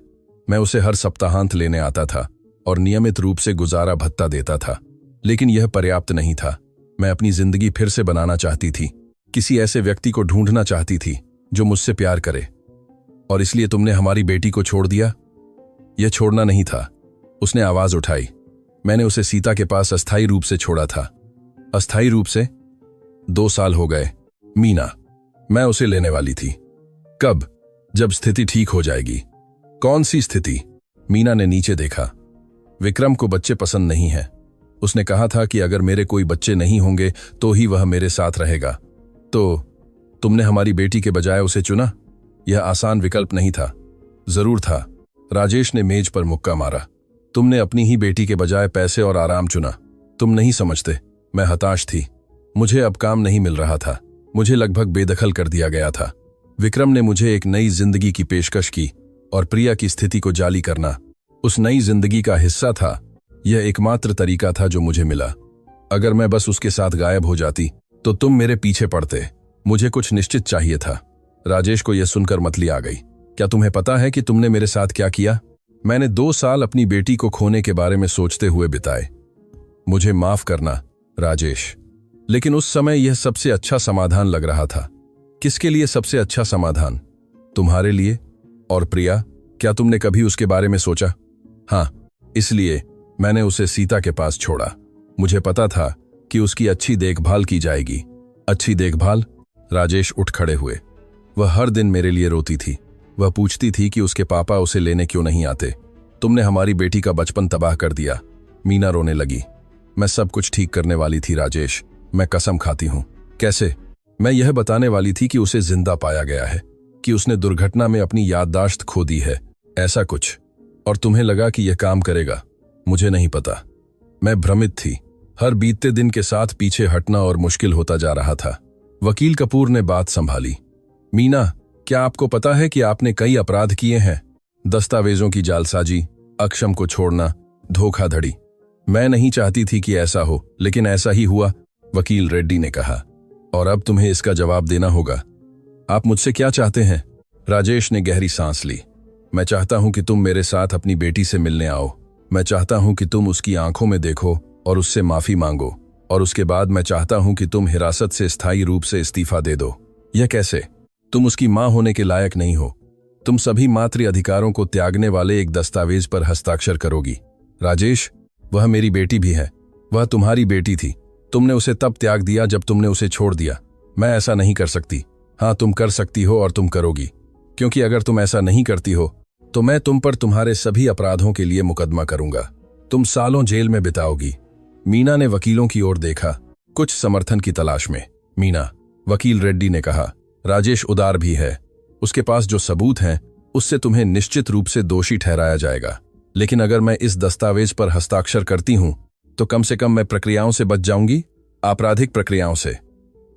Speaker 1: मैं उसे हर सप्ताहांत लेने आता था और नियमित रूप से गुजारा भत्ता देता था। लेकिन यह पर्याप्त नहीं था। मैं अपनी जिंदगी फिर से बनाना चाहती थी। किसी ऐसे व्यक्ति को ढूंढना चाहती थी जो मुझसे प्यार करे। और इसलिए तुमने हमारी बेटी को छोड़ दिया? यह छोड़ना नहीं था। उसने आवाज उठाई। मैंने उसे सीता के पास अस्थायी रूप से छोड़ा था। अस्थायी रूप से? 2 साल हो गए मीना। मैं उसे लेने वाली थी। कब? जब स्थिति ठीक हो जाएगी। कौन सी स्थिति? मीना ने नीचे देखा। विक्रम को बच्चे पसंद नहीं है। उसने कहा था कि अगर मेरे कोई बच्चे नहीं होंगे तो ही वह मेरे साथ रहेगा। तो तुमने हमारी बेटी के बजाय उसे चुना? यह आसान विकल्प नहीं था। जरूर था। राजेश ने मेज पर मुक्का मारा। तुमने अपनी ही बेटी के बजाय पैसे और आराम चुना। तुम नहीं समझते। मैं हताश थी। मुझे अब काम नहीं मिल रहा था। मुझे लगभग बेदखल कर दिया गया था। विक्रम ने मुझे एक नई जिंदगी की पेशकश की और प्रिया की स्थिति को जाली करना उस नई जिंदगी का हिस्सा था। यह एकमात्र तरीका था जो मुझे मिला। अगर मैं बस उसके साथ गायब हो जाती तो तुम मेरे पीछे पड़ते। मुझे कुछ निश्चित चाहिए था। राजेश को यह सुनकर मतली आ गई। क्या तुम्हें पता है कि तुमने मेरे साथ क्या किया? मैंने 2 साल अपनी बेटी को खोने के बारे में सोचते हुए बिताए। मुझे माफ करना राजेश, लेकिन उस समय यह सबसे अच्छा समाधान लग रहा था। किसके लिए सबसे अच्छा समाधान? तुम्हारे लिए। और प्रिया, क्या तुमने कभी उसके बारे में सोचा? हाँ, इसलिए मैंने उसे सीता के पास छोड़ा। मुझे पता था कि उसकी अच्छी देखभाल की जाएगी। अच्छी देखभाल? राजेश उठ खड़े हुए। वह हर दिन मेरे लिए रोती थी। वह पूछती थी कि उसके पापा उसे लेने क्यों नहीं आते। तुमने हमारी बेटी का बचपन तबाह कर दिया। मीना रोने लगी। मैं सब कुछ ठीक करने वाली थी राजेश, मैं कसम खाती हूं। कैसे? मैं यह बताने वाली थी कि उसे जिंदा पाया गया है, कि उसने दुर्घटना में अपनी याददाश्त खो दी है, ऐसा कुछ। और तुम्हें लगा कि यह काम करेगा। मुझे नहीं पता। मैं भ्रमित थी। हर बीतते दिन के साथ पीछे हटना और मुश्किल होता जा रहा था। वकील कपूर ने बात संभाली। मीना, क्या आपको पता है कि आपने कई अपराध किए हैं? दस्तावेजों की जालसाजी, अक्षम को छोड़ना, धोखाधड़ी। मैं नहीं चाहती थी कि ऐसा हो, लेकिन ऐसा ही हुआ, वकील रेड्डी ने कहा। और अब तुम्हें इसका जवाब देना होगा। आप मुझसे क्या चाहते हैं? राजेश ने गहरी सांस ली। मैं चाहता हूं कि तुम मेरे साथ अपनी बेटी से मिलने आओ। मैं चाहता हूं कि तुम उसकी आंखों में देखो और उससे माफी मांगो, और उसके बाद मैं चाहता हूं कि तुम हिरासत से स्थायी रूप से इस्तीफा दे दो। यह कैसे? तुम उसकी मां होने के लायक नहीं हो। तुम सभी मातृ अधिकारों को त्यागने वाले एक दस्तावेज पर हस्ताक्षर करोगी। राजेश, वह मेरी बेटी भी है। वह तुम्हारी बेटी थी। तुमने उसे तब त्याग दिया जब तुमने उसे छोड़ दिया। मैं ऐसा नहीं कर सकती। हाँ, तुम कर सकती हो और तुम करोगी, क्योंकि अगर तुम ऐसा नहीं करती हो तो मैं तुम पर तुम्हारे सभी अपराधों के लिए मुकदमा करूंगा। तुम सालों जेल में बिताओगी। मीना ने वकीलों की ओर देखा, कुछ समर्थन की तलाश में। मीना, वकील रेड्डी ने कहा, राजेश उदार भी है। उसके पास जो सबूत हैं उससे तुम्हें निश्चित रूप से दोषी ठहराया जाएगा। लेकिन अगर मैं इस दस्तावेज पर हस्ताक्षर करती हूं तो कम से कम मैं प्रक्रियाओं से बच जाऊंगी, आपराधिक प्रक्रियाओं से।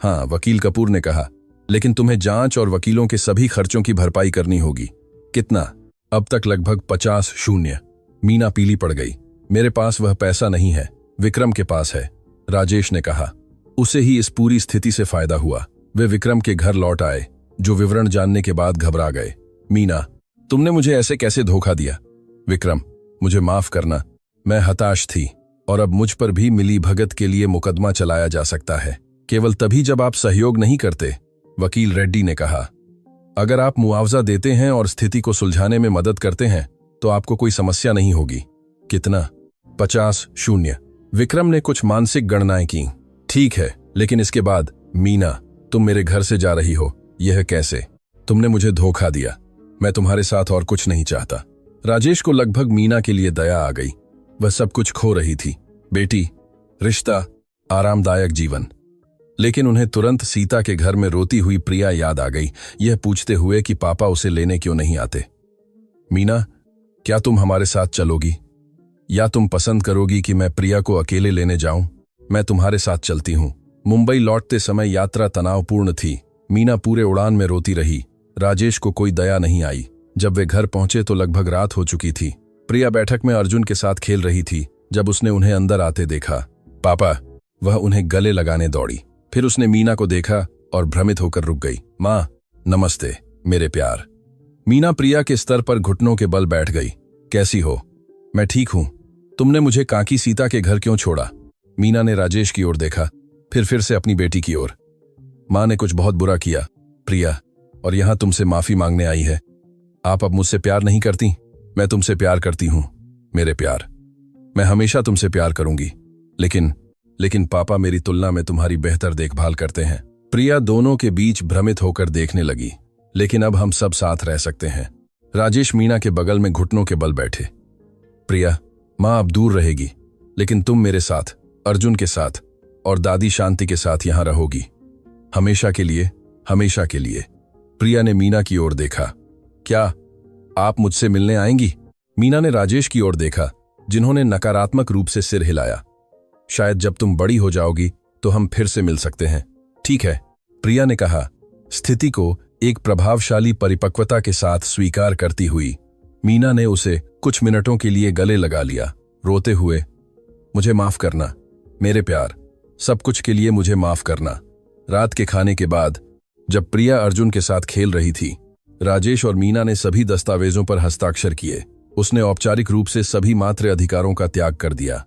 Speaker 1: हाँ, वकील कपूर ने कहा, लेकिन तुम्हें जांच और वकीलों के सभी खर्चों की भरपाई करनी होगी। कितना? अब तक लगभग 50,000। मीना पीली पड़ गई। मेरे पास वह पैसा नहीं है, विक्रम के पास है, राजेश ने कहा। उसे ही इस पूरी स्थिति से फायदा हुआ। वे विक्रम के घर लौट आए, जो विवरण जानने के बाद घबरा गए। मीना, तुमने मुझे ऐसे कैसे धोखा दिया? विक्रम, मुझे माफ करना। मैं हताश थी, और अब मुझ पर भी मिली भगत के लिए मुकदमा चलाया जा सकता है, केवल तभी जब आप सहयोग नहीं करते, वकील रेड्डी ने कहा। अगर आप मुआवजा देते हैं और स्थिति को सुलझाने में मदद करते हैं तो आपको कोई समस्या नहीं होगी। कितना? 50,000। विक्रम ने कुछ मानसिक गणनाएं की। ठीक है, लेकिन इसके बाद? मीना, तुम मेरे घर से जा रही हो। यह कैसे? तुमने मुझे धोखा दिया। मैं तुम्हारे साथ और कुछ नहीं चाहता। राजेश को लगभग मीना के लिए दया आ गई। वह सब कुछ खो रही थी, बेटी, रिश्ता, आरामदायक जीवन। लेकिन उन्हें तुरंत सीता के घर में रोती हुई प्रिया याद आ गई, यह पूछते हुए कि पापा उसे लेने क्यों नहीं आते। मीना, क्या तुम हमारे साथ चलोगी, या तुम पसंद करोगी कि मैं प्रिया को अकेले लेने जाऊं? मैं तुम्हारे साथ चलती हूं। मुंबई लौटते समय यात्रा तनावपूर्ण थी। मीना पूरे उड़ान में रोती रही। राजेश को कोई दया नहीं आई। जब वे घर पहुंचे तो लगभग रात हो चुकी थी। प्रिया बैठक में अर्जुन के साथ खेल रही थी। जब उसने उन्हें अंदर आते देखा, पापा, वह उन्हें गले लगाने दौड़ी। फिर उसने मीना को देखा और भ्रमित होकर रुक गई। माँ, नमस्ते मेरे प्यार। मीना प्रिया के स्तर पर घुटनों के बल बैठ गई। कैसी हो? मैं ठीक हूं। तुमने मुझे काकी सीता के घर क्यों छोड़ा? मीना ने राजेश की ओर देखा, फिर से अपनी बेटी की ओर। माँ ने कुछ बहुत बुरा किया, प्रिया, और यहां तुमसे माफी मांगने आई है। आप अब मुझसे प्यार नहीं करती? मैं तुमसे प्यार करती हूं, मेरे प्यार। मैं हमेशा तुमसे प्यार करूंगी। लेकिन पापा मेरी तुलना में तुम्हारी बेहतर देखभाल करते हैं। प्रिया दोनों के बीच भ्रमित होकर देखने लगी। लेकिन अब हम सब साथ रह सकते हैं। राजेश मीना के बगल में घुटनों के बल बैठे। प्रिया, माँ अब दूर रहेगी, लेकिन तुम मेरे साथ, अर्जुन के साथ और दादी शांति के साथ यहां रहोगी, हमेशा के लिए, हमेशा के लिए। प्रिया ने मीना की ओर देखा। क्या आप मुझसे मिलने आएंगी? मीना ने राजेश की ओर देखा, जिन्होंने नकारात्मक रूप से सिर हिलाया। शायद जब तुम बड़ी हो जाओगी तो हम फिर से मिल सकते हैं। ठीक है, प्रिया ने कहा, स्थिति को एक प्रभावशाली परिपक्वता के साथ स्वीकार करती हुई। मीना ने उसे कुछ मिनटों के लिए गले लगा लिया, रोते हुए। मुझे माफ करना मेरे प्यार, सब कुछ के लिए मुझे माफ करना। रात के खाने के बाद जब प्रिया अर्जुन के साथ खेल रही थी, राजेश और मीना ने सभी दस्तावेजों पर हस्ताक्षर किए। उसने औपचारिक रूप से सभी मातृ अधिकारों का त्याग कर दिया।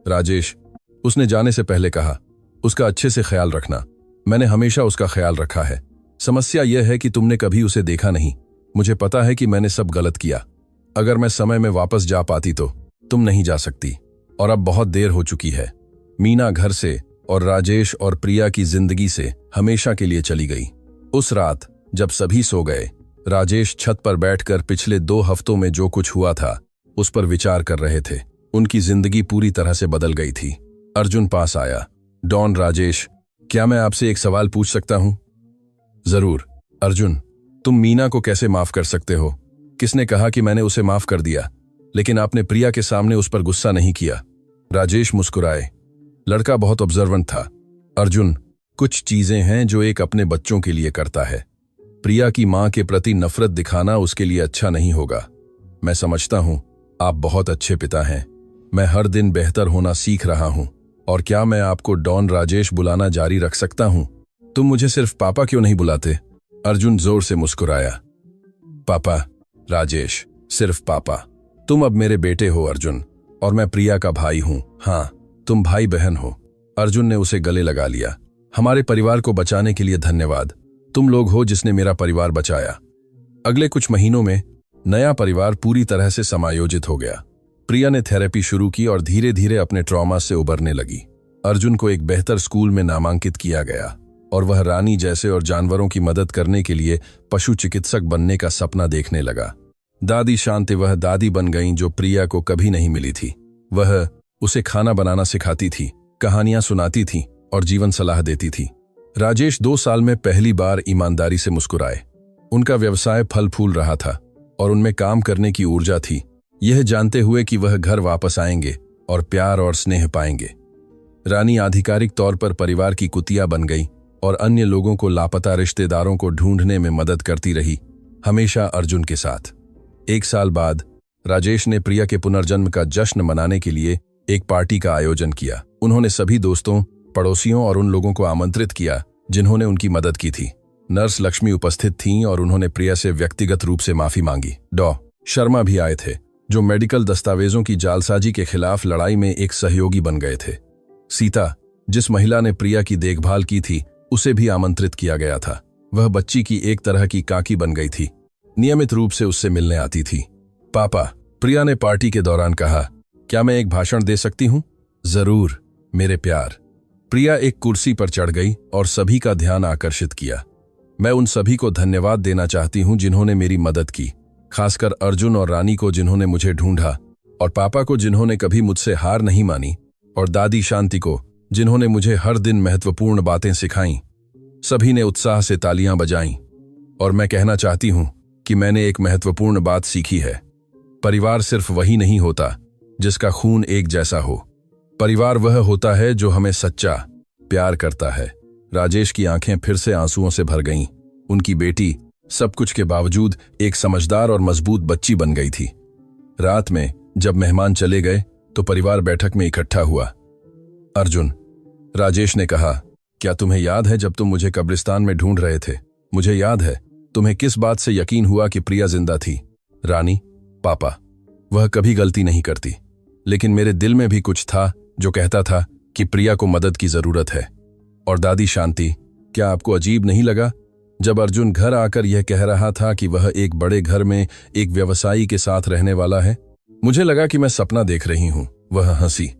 Speaker 1: राजेश, उसने जाने से पहले कहा, उसका अच्छे से ख्याल रखना। मैंने हमेशा उसका ख्याल रखा है। समस्या यह है कि तुमने कभी उसे देखा नहीं। मुझे पता है कि मैंने सब गलत किया। अगर मैं समय में वापस जा पाती तो। तुम नहीं जा सकती, और अब बहुत देर हो चुकी है। मीना घर से और राजेश और प्रिया की जिंदगी से हमेशा के लिए चली गई। उस रात जब सभी सो गए, राजेश छत पर बैठकर पिछले 2 हफ्तों में जो कुछ हुआ था उस पर विचार कर रहे थे। उनकी जिंदगी पूरी तरह से बदल गई थी। अर्जुन पास आया। डॉन, राजेश, क्या मैं आपसे एक सवाल पूछ सकता हूं? जरूर। अर्जुन, तुम मीना को कैसे माफ कर सकते हो? किसने कहा कि मैंने उसे माफ कर दिया? लेकिन आपने प्रिया के सामने उस पर गुस्सा नहीं किया। राजेश मुस्कुराए। लड़का बहुत ऑब्जर्वेंट था। अर्जुन, कुछ चीजें हैं जो एक अपने बच्चों के लिए करता है। प्रिया की मां के प्रति नफरत दिखाना उसके लिए अच्छा नहीं होगा। मैं समझता हूं आप बहुत अच्छे पिता हैं। मैं हर दिन बेहतर होना सीख रहा हूं। और क्या मैं आपको डॉन राजेश बुलाना जारी रख सकता हूं? तुम मुझे सिर्फ पापा क्यों नहीं बुलाते? अर्जुन जोर से मुस्कुराया। पापा, राजेश, सिर्फ पापा। तुम अब मेरे बेटे हो अर्जुन, और मैं प्रिया का भाई हूं। हाँ, तुम भाई बहन हो। अर्जुन ने उसे गले लगा लिया। हमारे परिवार को बचाने के लिए धन्यवाद। तुम लोग हो जिसने मेरा परिवार बचाया। अगले कुछ महीनों में नया परिवार पूरी तरह से समायोजित हो गया। प्रिया ने थेरेपी शुरू की और धीरे धीरे अपने ट्रॉमा से उबरने लगी। अर्जुन को एक बेहतर स्कूल में नामांकित किया गया और वह रानी जैसे और जानवरों की मदद करने के लिए पशु चिकित्सक बनने का सपना देखने लगा। दादी शांति वह दादी बन गईं जो प्रिया को कभी नहीं मिली थी। वह उसे खाना बनाना सिखाती थी, कहानियां सुनाती थी और जीवन सलाह देती थी। राजेश 2 साल में पहली बार ईमानदारी से मुस्कुराए। उनका व्यवसाय फल फूल रहा था और उनमें काम करने की ऊर्जा थी, यह जानते हुए कि वह घर वापस आएंगे और प्यार और स्नेह पाएंगे। रानी आधिकारिक तौर पर परिवार की कुतिया बन गई और अन्य लोगों को लापता रिश्तेदारों को ढूंढने में मदद करती रही, हमेशा अर्जुन के साथ। 1 साल बाद राजेश ने प्रिया के पुनर्जन्म का जश्न मनाने के लिए एक पार्टी का आयोजन किया। उन्होंने सभी दोस्तों, पड़ोसियों और उन लोगों को आमंत्रित किया जिन्होंने उनकी मदद की थी। नर्स लक्ष्मी उपस्थित थीं और उन्होंने प्रिया से व्यक्तिगत रूप से माफी मांगी। डॉ. शर्मा भी आए थे, जो मेडिकल दस्तावेजों की जालसाजी के खिलाफ लड़ाई में एक सहयोगी बन गए थे। सीता, जिस महिला ने प्रिया की देखभाल की थी, उसे भी आमंत्रित किया गया था। वह बच्ची की एक तरह की काकी बन गई थी, नियमित रूप से उससे मिलने आती थी। पापा, प्रिया ने पार्टी के दौरान कहा, क्या मैं एक भाषण दे सकती हूँ? जरूर मेरे प्यार। प्रिया एक कुर्सी पर चढ़ गई और सभी का ध्यान आकर्षित किया। मैं उन सभी को धन्यवाद देना चाहती हूँ जिन्होंने मेरी मदद की, खासकर अर्जुन और रानी को जिन्होंने मुझे ढूंढा, और पापा को जिन्होंने कभी मुझसे हार नहीं मानी, और दादी शांति को जिन्होंने मुझे हर दिन महत्वपूर्ण बातें सिखाईं। सभी ने उत्साह से तालियां बजाईं। और मैं कहना चाहती हूं कि मैंने एक महत्वपूर्ण बात सीखी है। परिवार सिर्फ वही नहीं होता जिसका खून एक जैसा हो। परिवार वह होता है जो हमें सच्चा प्यार करता है। राजेश की आंखें फिर से आंसुओं से भर गईं। उनकी बेटी सब कुछ के बावजूद एक समझदार और मजबूत बच्ची बन गई थी। रात में जब मेहमान चले गए तो परिवार बैठक में इकट्ठा हुआ। अर्जुन, राजेश ने कहा, क्या तुम्हें याद है जब तुम मुझे कब्रिस्तान में ढूंढ रहे थे? मुझे याद है। तुम्हें किस बात से यकीन हुआ कि प्रिया जिंदा थी? रानी, पापा, वह कभी गलती नहीं करती, लेकिन मेरे दिल में भी कुछ था जो कहता था कि प्रिया को मदद की जरूरत है। और दादी शांति, क्या आपको अजीब नहीं लगा जब अर्जुन घर आकर यह कह रहा था कि वह एक बड़े घर में एक व्यवसायी के साथ रहने वाला है? मुझे लगा कि मैं सपना देख रही हूं। वह हंसी।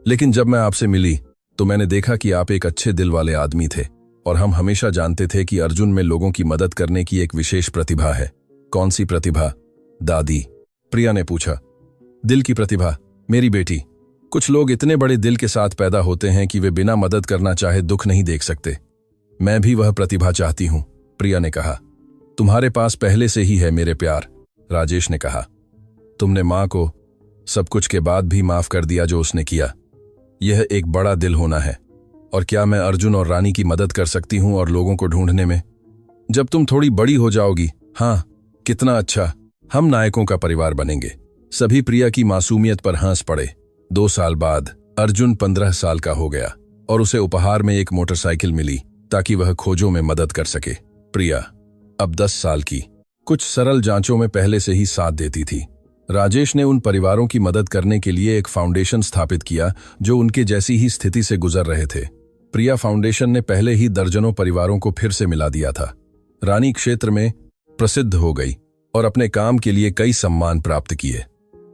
Speaker 1: लेकिन जब मैं आपसे मिली तो मैंने देखा कि आप एक अच्छे दिल वाले आदमी थे, और हम हमेशा जानते थे कि अर्जुन में लोगों की मदद करने की एक विशेष प्रतिभा है। कौन सी प्रतिभा? दादी, प्रिया ने पूछा। दिल की प्रतिभा, मेरी बेटी। कुछ लोग इतने बड़े दिल के साथ पैदा होते हैं कि वे बिना मदद करना चाहे दुख नहीं देख सकते। मैं भी वह प्रतिभा चाहती हूं, प्रिया ने कहा। तुम्हारे पास पहले से ही है मेरे प्यार, राजेश ने कहा। तुमने मां को सब कुछ के बाद भी माफ कर दिया जो उसने किया। यह एक बड़ा दिल होना है। और क्या मैं अर्जुन और रानी की मदद कर सकती हूं और लोगों को ढूंढने में? जब तुम थोड़ी बड़ी हो जाओगी। हाँ, कितना अच्छा, हम नायकों का परिवार बनेंगे। सभी प्रिया की मासूमियत पर हंस पड़े। 2 साल बाद अर्जुन 15 साल का हो गया और उसे उपहार में एक मोटरसाइकिल मिली ताकि वह खोजों में मदद कर सके। प्रिया अब 10 साल की, कुछ सरल जांचों में पहले से ही साथ देती थी। राजेश ने उन परिवारों की मदद करने के लिए एक फाउंडेशन स्थापित किया जो उनके जैसी ही स्थिति से गुजर रहे थे। प्रिया फाउंडेशन ने पहले ही दर्जनों परिवारों को फिर से मिला दिया था। रानी क्षेत्र में प्रसिद्ध हो गई और अपने काम के लिए कई सम्मान प्राप्त किए।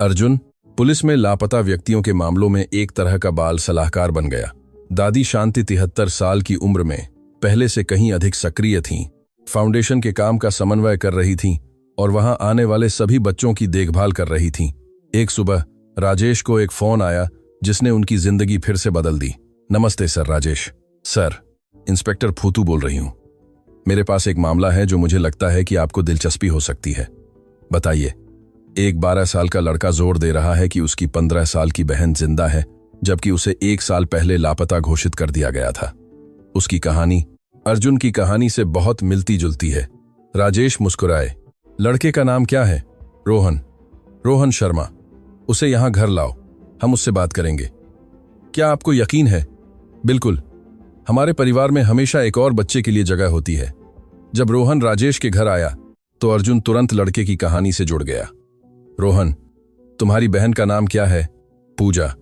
Speaker 1: अर्जुन पुलिस में लापता व्यक्तियों के मामलों में एक तरह का बाल सलाहकार बन गया। दादी शांति 73 साल की उम्र में पहले से कहीं अधिक सक्रिय थीं, फाउंडेशन के काम का समन्वय कर रही थीं और वहां आने वाले सभी बच्चों की देखभाल कर रही थीं। एक सुबह राजेश को एक फोन आया जिसने उनकी जिंदगी फिर से बदल दी। नमस्ते सर। राजेश, सर, इंस्पेक्टर फूतू बोल रही हूं। मेरे पास एक मामला है जो मुझे लगता है कि आपको दिलचस्पी हो सकती है। बताइए। एक 12 साल का लड़का जोर दे रहा है कि उसकी 15 साल की बहन जिंदा है जबकि उसे 1 साल पहले लापता घोषित कर दिया गया था। उसकी कहानी अर्जुन की कहानी से बहुत मिलती जुलती है। राजेश मुस्कुराए। लड़के का नाम क्या है? रोहन। रोहन शर्मा। उसे यहां घर लाओ, हम उससे बात करेंगे। क्या आपको यकीन है? बिल्कुल। हमारे परिवार में हमेशा एक और बच्चे के लिए जगह होती है। जब रोहन राजेश के घर आया तो अर्जुन तुरंत लड़के की कहानी से जुड़ गया। रोहन, तुम्हारी बहन का नाम क्या है? पूजा।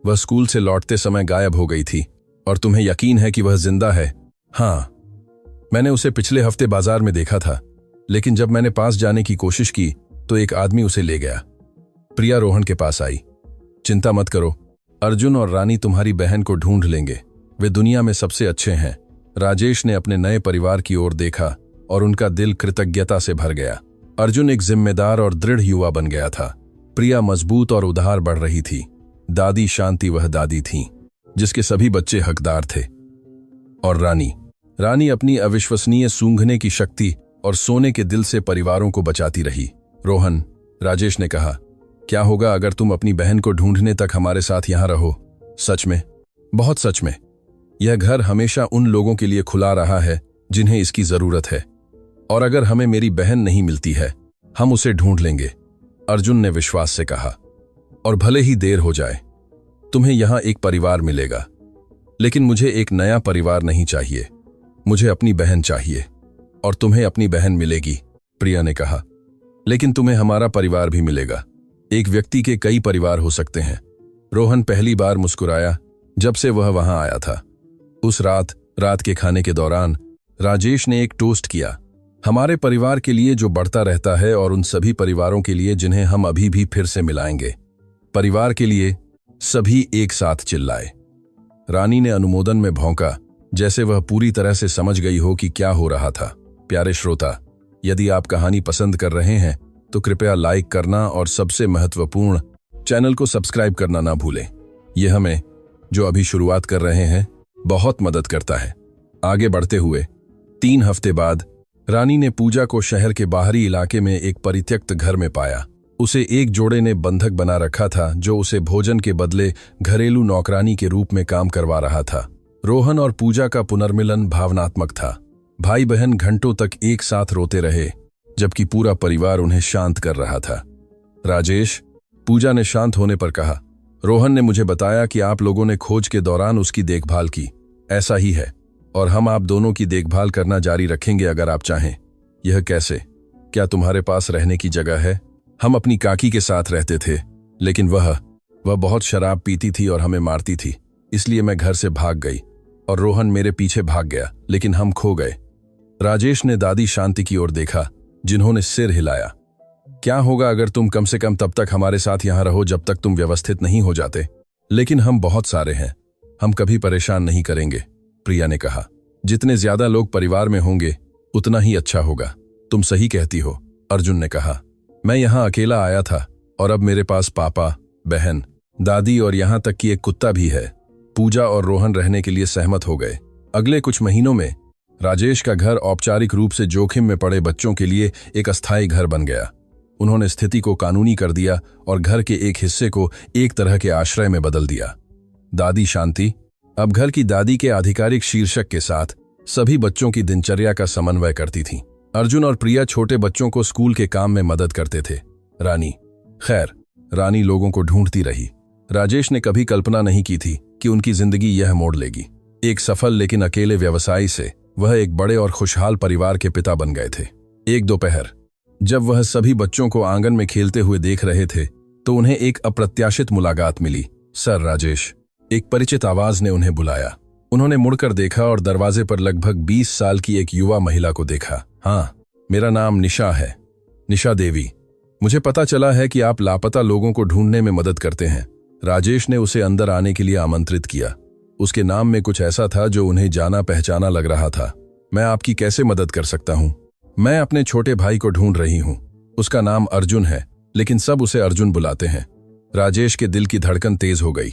Speaker 1: वह स्कूल से लौटते समय गायब हो गई थी और तुम्हें यकीन है कि वह जिंदा है? हाँ, मैंने उसे पिछले हफ्ते बाजार में देखा था, लेकिन जब मैंने पास जाने की कोशिश की तो एक आदमी उसे ले गया। प्रिया रोहन के पास आई। चिंता मत करो, अर्जुन और रानी तुम्हारी बहन को ढूंढ लेंगे। वे दुनिया में सबसे अच्छे हैं। राजेश ने अपने नए परिवार की ओर देखा और उनका दिल कृतज्ञता से भर गया। अर्जुन एक जिम्मेदार और दृढ़ युवा बन गया था। प्रिया मजबूत और उदार बढ़ रही थी। दादी शांति वह दादी थीं, जिसके सभी बच्चे हकदार थे। और रानी अपनी अविश्वसनीय सूंघने की शक्ति और सोने के दिल से परिवारों को बचाती रही। रोहन, राजेश ने कहा, क्या होगा अगर तुम अपनी बहन को ढूंढने तक हमारे साथ यहां रहो? सच में? बहुत सच में। यह घर हमेशा उन लोगों के लिए खुला रहा है जिन्हें इसकी जरूरत है। और अगर हमें मेरी बहन नहीं मिलती है, हम उसे ढूंढ लेंगे, अर्जुन ने विश्वास से कहा। और भले ही देर हो जाए, तुम्हें यहां एक परिवार मिलेगा। लेकिन मुझे एक नया परिवार नहीं चाहिए, मुझे अपनी बहन चाहिए। और तुम्हें अपनी बहन मिलेगी, प्रिया ने कहा। लेकिन तुम्हें हमारा परिवार भी मिलेगा। एक व्यक्ति के कई परिवार हो सकते हैं। रोहन पहली बार मुस्कुराया जब से वह वहां आया था। उस रात के खाने के दौरान राजेश ने एक टोस्ट किया, हमारे परिवार के लिए जो बढ़ता रहता है और उन सभी परिवारों के लिए जिन्हें हम अभी भी फिर से मिलाएंगे। परिवार के लिए। सभी एक साथ चिल्लाए। रानी ने अनुमोदन में भौंका, जैसे वह पूरी तरह से समझ गई हो कि क्या हो रहा था। प्यारे श्रोता, यदि आप कहानी पसंद कर रहे हैं तो कृपया लाइक करना और सबसे महत्वपूर्ण, चैनल को सब्सक्राइब करना ना भूलें। यह हमें, जो अभी शुरुआत कर रहे हैं, बहुत मदद करता है। आगे बढ़ते हुए 3 हफ्ते बाद रानी ने पूजा को शहर के बाहरी इलाके में एक परित्यक्त घर में पाया। उसे एक जोड़े ने बंधक बना रखा था, जो उसे भोजन के बदले घरेलू नौकरानी के रूप में काम करवा रहा था। रोहन और पूजा का पुनर्मिलन भावनात्मक था। भाई बहन घंटों तक एक साथ रोते रहे, जबकि पूरा परिवार उन्हें शांत कर रहा था। राजेश, पूजा ने शांत होने पर कहा, रोहन ने मुझे बताया कि आप लोगों ने खोज के दौरान उसकी देखभाल की। ऐसा ही है, और हम आप दोनों की देखभाल करना जारी रखेंगे अगर आप चाहें। यह कैसे? क्या तुम्हारे पास रहने की जगह है? हम अपनी काकी के साथ रहते थे, लेकिन वह बहुत शराब पीती थी और हमें मारती थी, इसलिए मैं घर से भाग गई और रोहन मेरे पीछे भाग गया, लेकिन हम खो गए। राजेश ने दादी शांति की ओर देखा, जिन्होंने सिर हिलाया। क्या होगा अगर तुम कम से कम तब तक हमारे साथ यहां रहो जब तक तुम व्यवस्थित नहीं हो जाते? लेकिन हम बहुत सारे हैं, हम कभी परेशान नहीं करेंगे, प्रिया ने कहा। जितने ज्यादा लोग परिवार में होंगे उतना ही अच्छा होगा। तुम सही कहती हो, अर्जुन ने कहा। मैं यहां अकेला आया था और अब मेरे पास पापा, बहन, दादी और यहां तक कि एक कुत्ता भी है। पूजा और रोहन रहने के लिए सहमत हो गए। अगले कुछ महीनों में राजेश का घर औपचारिक रूप से जोखिम में पड़े बच्चों के लिए एक अस्थायी घर बन गया। उन्होंने स्थिति को कानूनी कर दिया और घर के एक हिस्से को एक तरह के आश्रय में बदल दिया। दादी शांति अब घर की दादी के आधिकारिक शीर्षक के साथ सभी बच्चों की दिनचर्या का समन्वय करती थीं। अर्जुन और प्रिया छोटे बच्चों को स्कूल के काम में मदद करते थे। रानी लोगों को ढूंढती रही। राजेश ने कभी कल्पना नहीं की थी कि उनकी जिंदगी यह मोड़ लेगी। एक सफल लेकिन अकेले व्यवसायी से वह एक बड़े और खुशहाल परिवार के पिता बन गए थे। एक दोपहर जब वह सभी बच्चों को आंगन में खेलते हुए देख रहे थे तो उन्हें एक अप्रत्याशित मुलाकात मिली। सर राजेश, एक परिचित आवाज ने उन्हें बुलाया। उन्होंने मुड़कर देखा और दरवाजे पर लगभग 20 साल की एक युवा महिला को देखा। हाँ, मेरा नाम निशा है, निशा देवी। मुझे पता चला है कि आप लापता लोगों को ढूंढने में मदद करते हैं। राजेश ने उसे अंदर आने के लिए आमंत्रित किया। उसके नाम में कुछ ऐसा था जो उन्हें जाना पहचाना लग रहा था। मैं आपकी कैसे मदद कर सकता हूं? मैं अपने छोटे भाई को ढूंढ रही हूं। उसका नाम अर्जुन है, लेकिन सब उसे अर्जुन बुलाते हैं। राजेश के दिल की धड़कन तेज हो गई।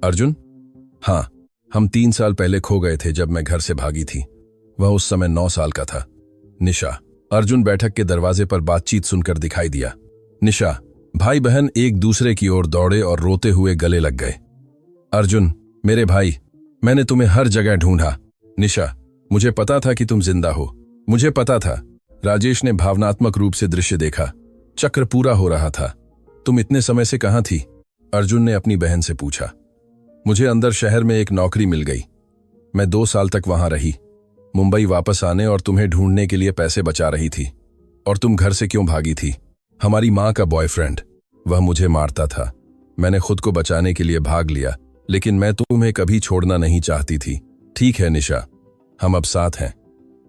Speaker 1: अर्जुन? हाँ, हम 3 साल पहले खो गए थे जब मैं घर से भागी थी। वह उस समय 9 साल का था। निशा। अर्जुन बैठक के दरवाजे पर बातचीत सुनकर दिखाई दिया। निशा। भाई बहन एक दूसरे की ओर दौड़े और रोते हुए गले लग गए। अर्जुन, मेरे भाई, मैंने तुम्हें हर जगह ढूंढा। निशा, मुझे पता था कि तुम जिंदा हो। मुझे पता था। राजेश ने भावनात्मक रूप से दृश्य देखा। चक्र पूरा हो रहा था। तुम इतने समय से कहां थी? अर्जुन ने अपनी बहन से पूछा। मुझे अंदर शहर में एक नौकरी मिल गई। मैं 2 साल तक वहां रही। मुंबई वापस आने और तुम्हें ढूंढने के लिए पैसे बचा रही थी। और तुम घर से क्यों भागी थी? हमारी मां का बॉयफ्रेंड, वह मुझे मारता था। मैंने खुद को बचाने के लिए भाग लिया, लेकिन मैं तुम्हें कभी छोड़ना नहीं चाहती थी। ठीक है निशा, हम अब साथ हैं।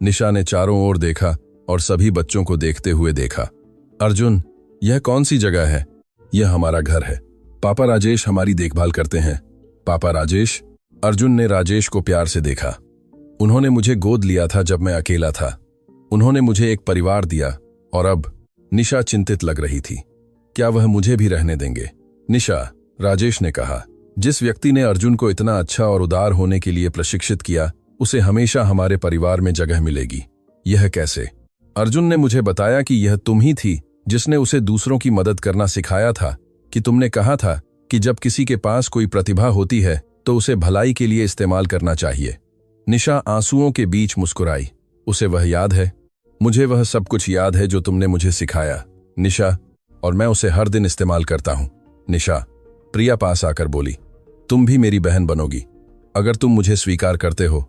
Speaker 1: निशा ने चारों ओर देखा और सभी बच्चों को देखते हुए देखा। अर्जुन, यह कौन सी जगह है? यह हमारा घर है। पापा राजेश हमारी देखभाल करते हैं। पापा राजेश? अर्जुन ने राजेश को प्यार से देखा। उन्होंने मुझे गोद लिया था जब मैं अकेला था। उन्होंने मुझे एक परिवार दिया। और अब? निशा चिंतित लग रही थी। क्या वह मुझे भी रहने देंगे? निशा, राजेश ने कहा, जिस व्यक्ति ने अर्जुन को इतना अच्छा और उदार होने के लिए प्रशिक्षित किया, उसे हमेशा हमारे परिवार में जगह मिलेगी। यह कैसे? अर्जुन ने मुझे बताया कि यह तुम ही थी जिसने उसे दूसरों की मदद करना सिखाया था, कि तुमने कहा था कि जब किसी के पास कोई प्रतिभा होती है तो उसे भलाई के लिए इस्तेमाल करना चाहिए। निशा आंसुओं के बीच मुस्कुराई। उसे वह याद है? मुझे वह सब कुछ याद है जो तुमने मुझे सिखाया, निशा, और मैं उसे हर दिन इस्तेमाल करता हूं। निशा, प्रिया पास आकर बोली, तुम भी मेरी बहन बनोगी अगर तुम मुझे स्वीकार करते हो।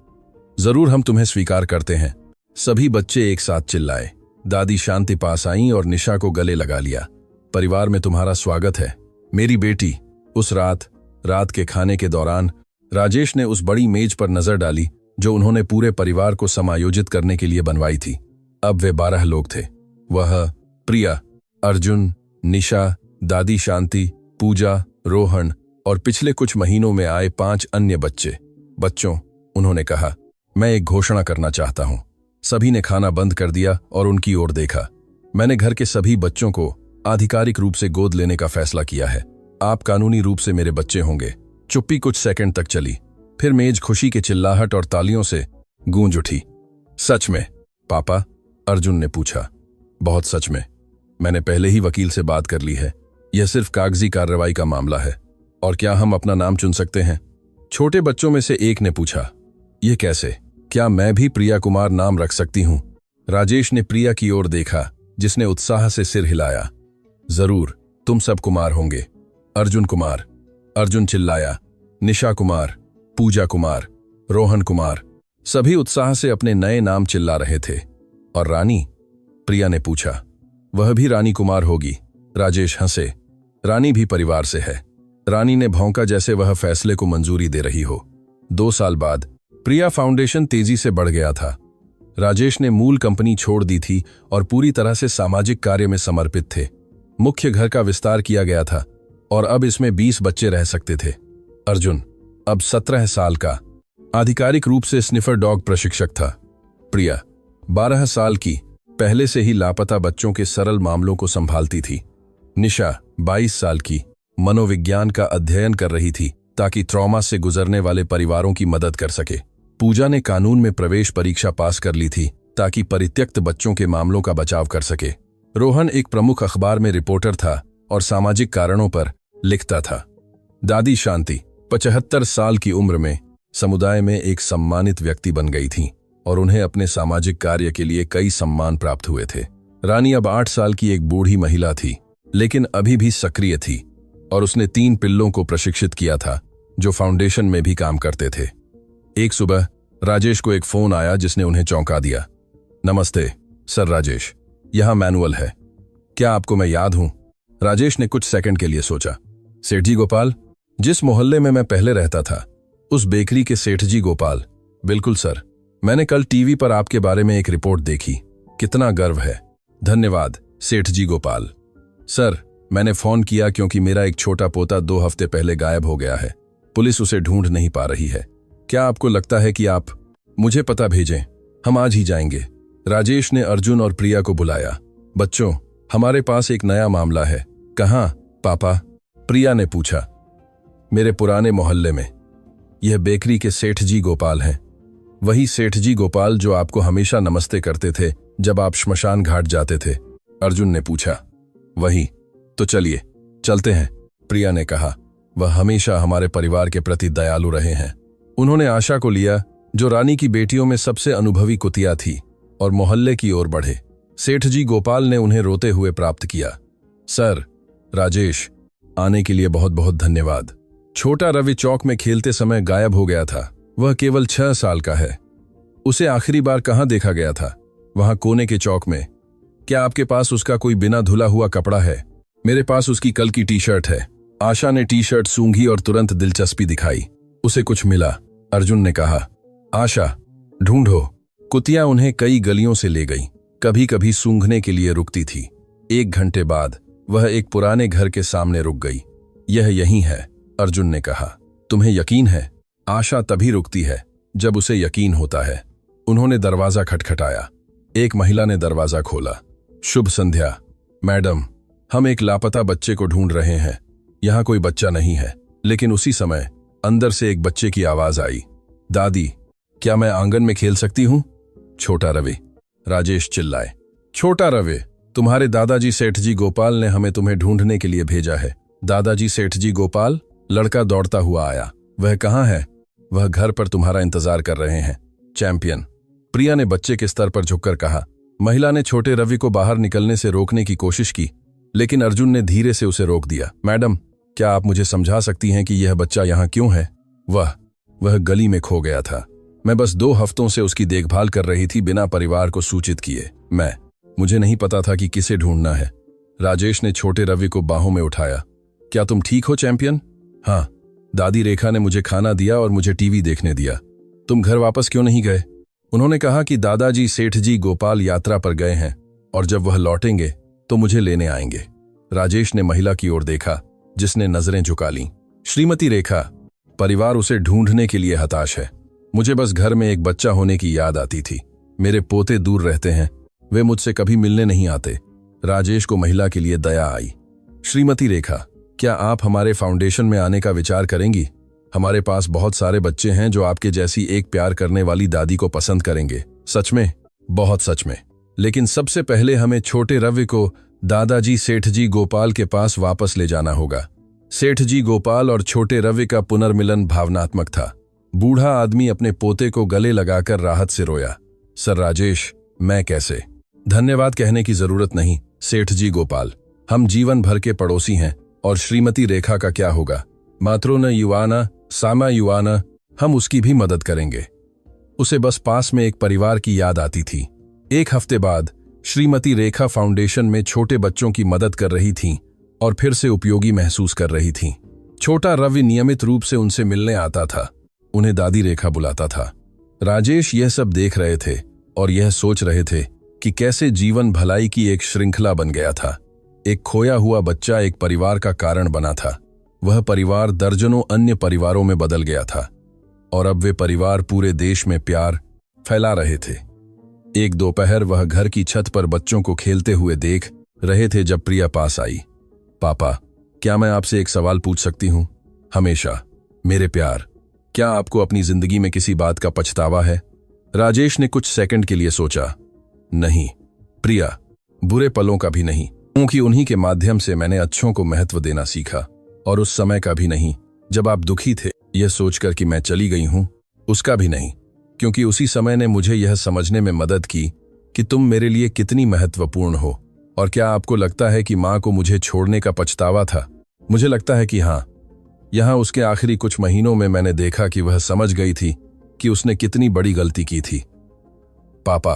Speaker 1: जरूर, हम तुम्हें स्वीकार करते हैं। सभी बच्चे एक साथ चिल्लाए। दादी शांति पास आईं और निशा को गले लगा लिया। परिवार में तुम्हारा स्वागत है, मेरी बेटी। उस रात के खाने के दौरान राजेश ने उस बड़ी मेज पर नजर डाली जो उन्होंने पूरे परिवार को समायोजित करने के लिए बनवाई थी। अब वे 12 लोग थे। वह, प्रिया, अर्जुन, निशा, दादी शांति, पूजा, रोहन और पिछले कुछ महीनों में आए 5 अन्य बच्चे। बच्चों, उन्होंने कहा, मैं एक घोषणा करना चाहता हूं। सभी ने खाना बंद कर दिया और उनकी ओर देखा। मैंने घर के सभी बच्चों को आधिकारिक रूप से गोद लेने का फैसला किया है। आप कानूनी रूप से मेरे बच्चे होंगे। चुप्पी कुछ सेकंड तक चली, फिर मेज खुशी के चिल्लाहट और तालियों से गूंज उठी। सच में पापा? अर्जुन ने पूछा। बहुत सच में। मैंने पहले ही वकील से बात कर ली है। यह सिर्फ कागजी कार्रवाई का मामला है। और क्या हम अपना नाम चुन सकते हैं? छोटे बच्चों में से एक ने पूछा। यह कैसे? क्या मैं भी प्रिया कुमार नाम रख सकती हूं? राजेश ने प्रिया की ओर देखा, जिसने उत्साह से सिर हिलाया। जरूर, तुम सब कुमार होंगे। अर्जुन कुमार, अर्जुन चिल्लाया। निशा कुमार, पूजा कुमार, रोहन कुमार, सभी उत्साह से अपने नए नाम चिल्ला रहे थे। और रानी? प्रिया ने पूछा। वह भी रानी कुमार होगी। राजेश हंसे। रानी भी परिवार से है। रानी ने भौंका जैसे वह फैसले को मंजूरी दे रही हो। 2 साल बाद प्रिया फाउंडेशन तेजी से बढ़ गया था। राजेश ने मूल कंपनी छोड़ दी थी और पूरी तरह से सामाजिक कार्य में समर्पित थे। मुख्य घर का विस्तार किया गया था और अब इसमें 20 बच्चे रह सकते थे। अर्जुन, अब 17 साल का, आधिकारिक रूप से स्निफर डॉग प्रशिक्षक था। प्रिया, 12 साल की, पहले से ही लापता बच्चों के सरल मामलों को संभालती थी। निशा, 22 साल की, मनोविज्ञान का अध्ययन कर रही थी ताकि ट्रॉमा से गुजरने वाले परिवारों की मदद कर सके। पूजा ने कानून में प्रवेश परीक्षा पास कर ली थी ताकि परित्यक्त बच्चों के मामलों का बचाव कर सके। रोहन एक प्रमुख अखबार में रिपोर्टर था और सामाजिक कारणों पर लिखता था। दादी शांति 75 साल की उम्र में समुदाय में एक सम्मानित व्यक्ति बन गई थीं और उन्हें अपने सामाजिक कार्य के लिए कई सम्मान प्राप्त हुए थे। रानी अब 8 साल की एक बूढ़ी महिला थी, लेकिन अभी भी सक्रिय थी और उसने 3 पिल्लों को प्रशिक्षित किया था जो फाउंडेशन में भी काम करते थे। एक सुबह राजेश को एक फोन आया जिसने उन्हें चौंका दिया। नमस्ते सर राजेश, यहां मैनुअल है। क्या आपको मैं याद हूं? राजेश ने कुछ सेकंड के लिए सोचा। सेठजी गोपाल, जिस मोहल्ले में मैं पहले रहता था, उस बेकरी के सेठजी गोपाल। बिल्कुल सर, मैंने कल टीवी पर आपके बारे में एक रिपोर्ट देखी। कितना गर्व है। धन्यवाद सेठजी गोपाल। सर, मैंने फोन किया क्योंकि मेरा एक छोटा पोता 2 हफ्ते पहले गायब हो गया है। पुलिस उसे ढूंढ नहीं पा रही है। क्या आपको लगता है कि आप मुझे पता भेजें? हम आज ही जाएंगे। राजेश ने अर्जुन और प्रिया को बुलाया। बच्चों, हमारे पास एक नया मामला है। कहाँ पापा? प्रिया ने पूछा। मेरे पुराने मोहल्ले में। यह बेकरी के सेठजी गोपाल हैं। वही सेठजी गोपाल जो आपको हमेशा नमस्ते करते थे जब आप श्मशान घाट जाते थे। अर्जुन ने पूछा। वही, तो चलिए चलते हैं, प्रिया ने कहा। वह हमेशा हमारे परिवार के प्रति दयालु रहे हैं। उन्होंने आशा को लिया, जो रानी की बेटियों में सबसे अनुभवी कुतिया थी, और मोहल्ले की ओर बढ़े। सेठ जी गोपाल ने उन्हें रोते हुए प्राप्त किया। सर, राजेश, आने के लिए बहुत बहुत धन्यवाद। छोटा रवि चौक में खेलते समय गायब हो गया था। वह केवल 6 साल का है। उसे आखिरी बार कहाँ देखा गया था? वहां कोने के चौक में। क्या आपके पास उसका कोई बिना धुला हुआ कपड़ा है? मेरे पास उसकी कल की टी शर्ट है। आशा ने टी शर्ट सूंघी और तुरंत दिलचस्पी दिखाई। उसे कुछ मिला, अर्जुन ने कहा। आशा, ढूंढो। कुतिया उन्हें कई गलियों से ले गई, कभी कभी सूंघने के लिए रुकती थी। 1 घंटे बाद वह एक पुराने घर के सामने रुक गई। यह यही है, अर्जुन ने कहा। तुम्हें यकीन है? आशा तभी रुकती है जब उसे यकीन होता है। उन्होंने दरवाजा खटखटाया। एक महिला ने दरवाजा खोला। शुभ संध्या मैडम, हम एक लापता बच्चे को ढूंढ रहे हैं। यहाँ कोई बच्चा नहीं है। लेकिन उसी समय अंदर से एक बच्चे की आवाज आई। दादी, क्या मैं आंगन में खेल सकती हूँ? छोटा रवि, राजेश चिल्लाए। छोटा रवि, तुम्हारे दादाजी सेठ जी गोपाल ने हमें तुम्हें ढूंढने के लिए भेजा है। दादाजी सेठ जी गोपाल? लड़का दौड़ता हुआ आया। वह कहाँ है? वह घर पर तुम्हारा इंतजार कर रहे हैं। चैंपियन, प्रिया ने बच्चे के स्तर पर झुककर कहा। महिला ने छोटे रवि को बाहर निकलने से रोकने की कोशिश की, लेकिन अर्जुन ने धीरे से उसे रोक दिया। मैडम, क्या आप मुझे समझा सकती हैं कि यह बच्चा यहाँ क्यों है? वह गली में खो गया था। मैं बस 2 हफ्तों से उसकी देखभाल कर रही थी, बिना परिवार को सूचित किए। मुझे नहीं पता था कि किसे ढूंढना है। राजेश ने छोटे रवि को बाहों में उठाया। क्या तुम ठीक हो चैंपियन? हाँ, दादी रेखा ने मुझे खाना दिया और मुझे टीवी देखने दिया। तुम घर वापस क्यों नहीं गए? उन्होंने कहा कि दादाजी सेठ जी गोपाल यात्रा पर गए हैं और जब वह लौटेंगे तो मुझे लेने आएंगे। राजेश ने महिला की ओर देखा, जिसने नजरें झुका लीं। श्रीमती रेखा, परिवार उसे ढूंढने के लिए हताश है। मुझे बस घर में एक बच्चा होने की याद आती थी। मेरे पोते दूर रहते हैं, वे मुझसे कभी मिलने नहीं आते। राजेश को महिला के लिए दया आई। श्रीमती रेखा, क्या आप हमारे फाउंडेशन में आने का विचार करेंगी? हमारे पास बहुत सारे बच्चे हैं जो आपके जैसी एक प्यार करने वाली दादी को पसंद करेंगे। सच में? बहुत सच में। लेकिन सबसे पहले हमें छोटे रवि को दादाजी सेठ जी गोपाल के पास वापस ले जाना होगा। सेठ जी गोपाल और छोटे रवि का पुनर्मिलन भावनात्मक था। बूढ़ा आदमी अपने पोते को गले लगाकर राहत से रोया। सर राजेश, मैं कैसे? धन्यवाद कहने की जरूरत नहीं सेठ जी गोपाल। हम जीवन भर के पड़ोसी हैं। और श्रीमती रेखा का क्या होगा? मातृन युवाना सामा युवाना, हम उसकी भी मदद करेंगे। उसे बस पास में एक परिवार की याद आती थी। 1 हफ्ते बाद श्रीमती रेखा फाउंडेशन में छोटे बच्चों की मदद कर रही थीं और फिर से उपयोगी महसूस कर रही थीं। छोटा रवि नियमित रूप से उनसे मिलने आता था। उन्हें दादी रेखा बुलाता था। राजेश यह सब देख रहे थे और यह सोच रहे थे कि कैसे जीवन भलाई की एक श्रृंखला बन गया था। एक खोया हुआ बच्चा एक परिवार का कारण बना था। वह परिवार दर्जनों अन्य परिवारों में बदल गया था और अब वे परिवार पूरे देश में प्यार फैला रहे थे। एक दोपहर वह घर की छत पर बच्चों को खेलते हुए देख रहे थे जब प्रिया पास आई। पापा, क्या मैं आपसे एक सवाल पूछ सकती हूँ? हमेशा। मेरे प्यार, क्या आपको अपनी जिंदगी में किसी बात का पछतावा है? राजेश ने कुछ सेकंड के लिए सोचा। नहीं प्रिया, बुरे पलों का भी नहीं, क्योंकि उन्हीं के माध्यम से मैंने अच्छों को महत्व देना सीखा। और उस समय का भी नहीं जब आप दुखी थे यह सोचकर कि मैं चली गई हूं, उसका भी नहीं, क्योंकि उसी समय ने मुझे यह समझने में मदद की कि तुम मेरे लिए कितनी महत्वपूर्ण हो। और क्या आपको लगता है कि माँ को मुझे छोड़ने का पछतावा था? मुझे लगता है कि हाँ। यहाँ उसके आखिरी कुछ महीनों में मैंने देखा कि वह समझ गई थी कि उसने कितनी बड़ी गलती की थी। पापा,